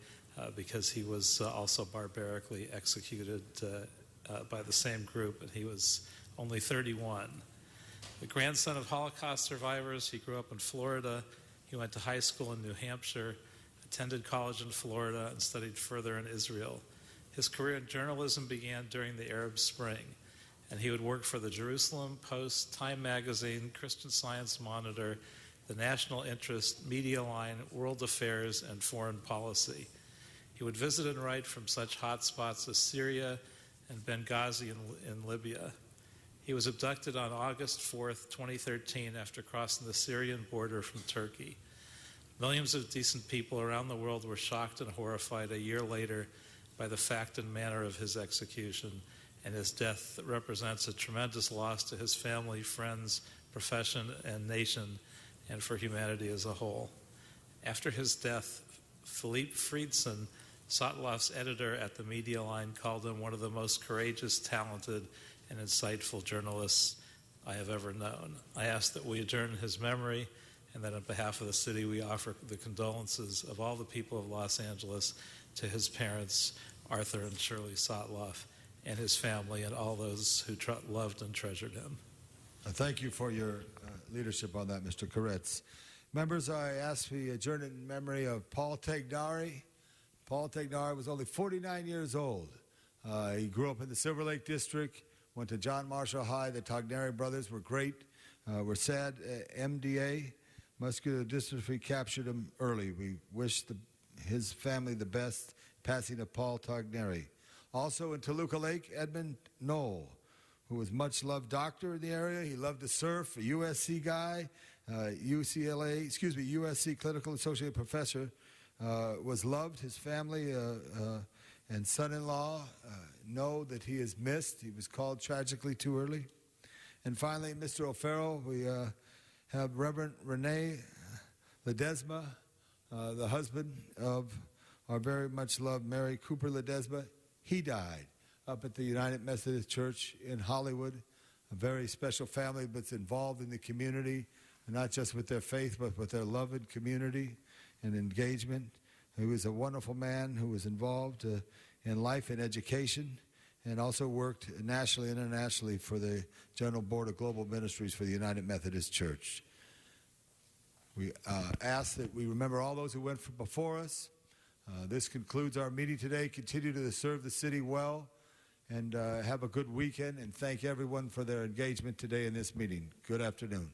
because he was also barbarically executed by the same group, and he was only 31. The grandson of Holocaust survivors, he grew up in Florida. He went to high school in New Hampshire, attended college in Florida, and studied further in Israel. His career in journalism began during the Arab Spring, and he would work for the Jerusalem Post, Time Magazine, Christian Science Monitor, the National Interest, Media Line, World Affairs, and Foreign Policy. He would visit and write from such hotspots as Syria and Benghazi in Libya. He was abducted on August 4th, 2013, after crossing the Syrian border from Turkey. Millions of decent people around the world were shocked and horrified a year later by the fact and manner of his execution, and his death represents a tremendous loss to his family, friends, profession, and nation, and for humanity as a whole. After his death, Philippe Friedson, Sotloff's editor at the Media Line, called him one of the most courageous, talented, and insightful journalists I have ever known. I ask that we adjourn in his memory, and that on behalf of the city, we offer the condolences of all the people of Los Angeles to his parents, Arthur and Shirley Sotloff, and his family, and all those who loved and treasured him. Thank you for your leadership on that, Mr. Koretz. Members, I ask we adjourn in memory of Paul Tegnari. Paul Tegnari was only 49 years old. He grew up in the Silver Lake District, went to John Marshall High. The Tegnari brothers were great. We're sad MDA, muscular dystrophy, captured him early. We wish his family the best, passing of Paul Tegnari. Also in Toluca Lake, Edmund Knoll, who was much loved doctor in the area. He loved to surf, a USC guy, USC clinical associate professor, was loved. His family and son-in-law know that he is missed. He was called tragically too early. And finally, Mr. O'Farrell, we have Reverend Rene Ledesma, the husband of our very much loved Mary Cooper Ledesma. He died up at the United Methodist Church in Hollywood, a very special family that's involved in the community, not just with their faith, but with their love and community and engagement. He was a wonderful man who was involved in life and education, and also worked nationally and internationally for the General Board of Global Ministries for the United Methodist Church. We ask that we remember all those who went before us. This concludes our meeting today. Continue to serve the city well, and have a good weekend, and thank everyone for their engagement today in this meeting. Good afternoon.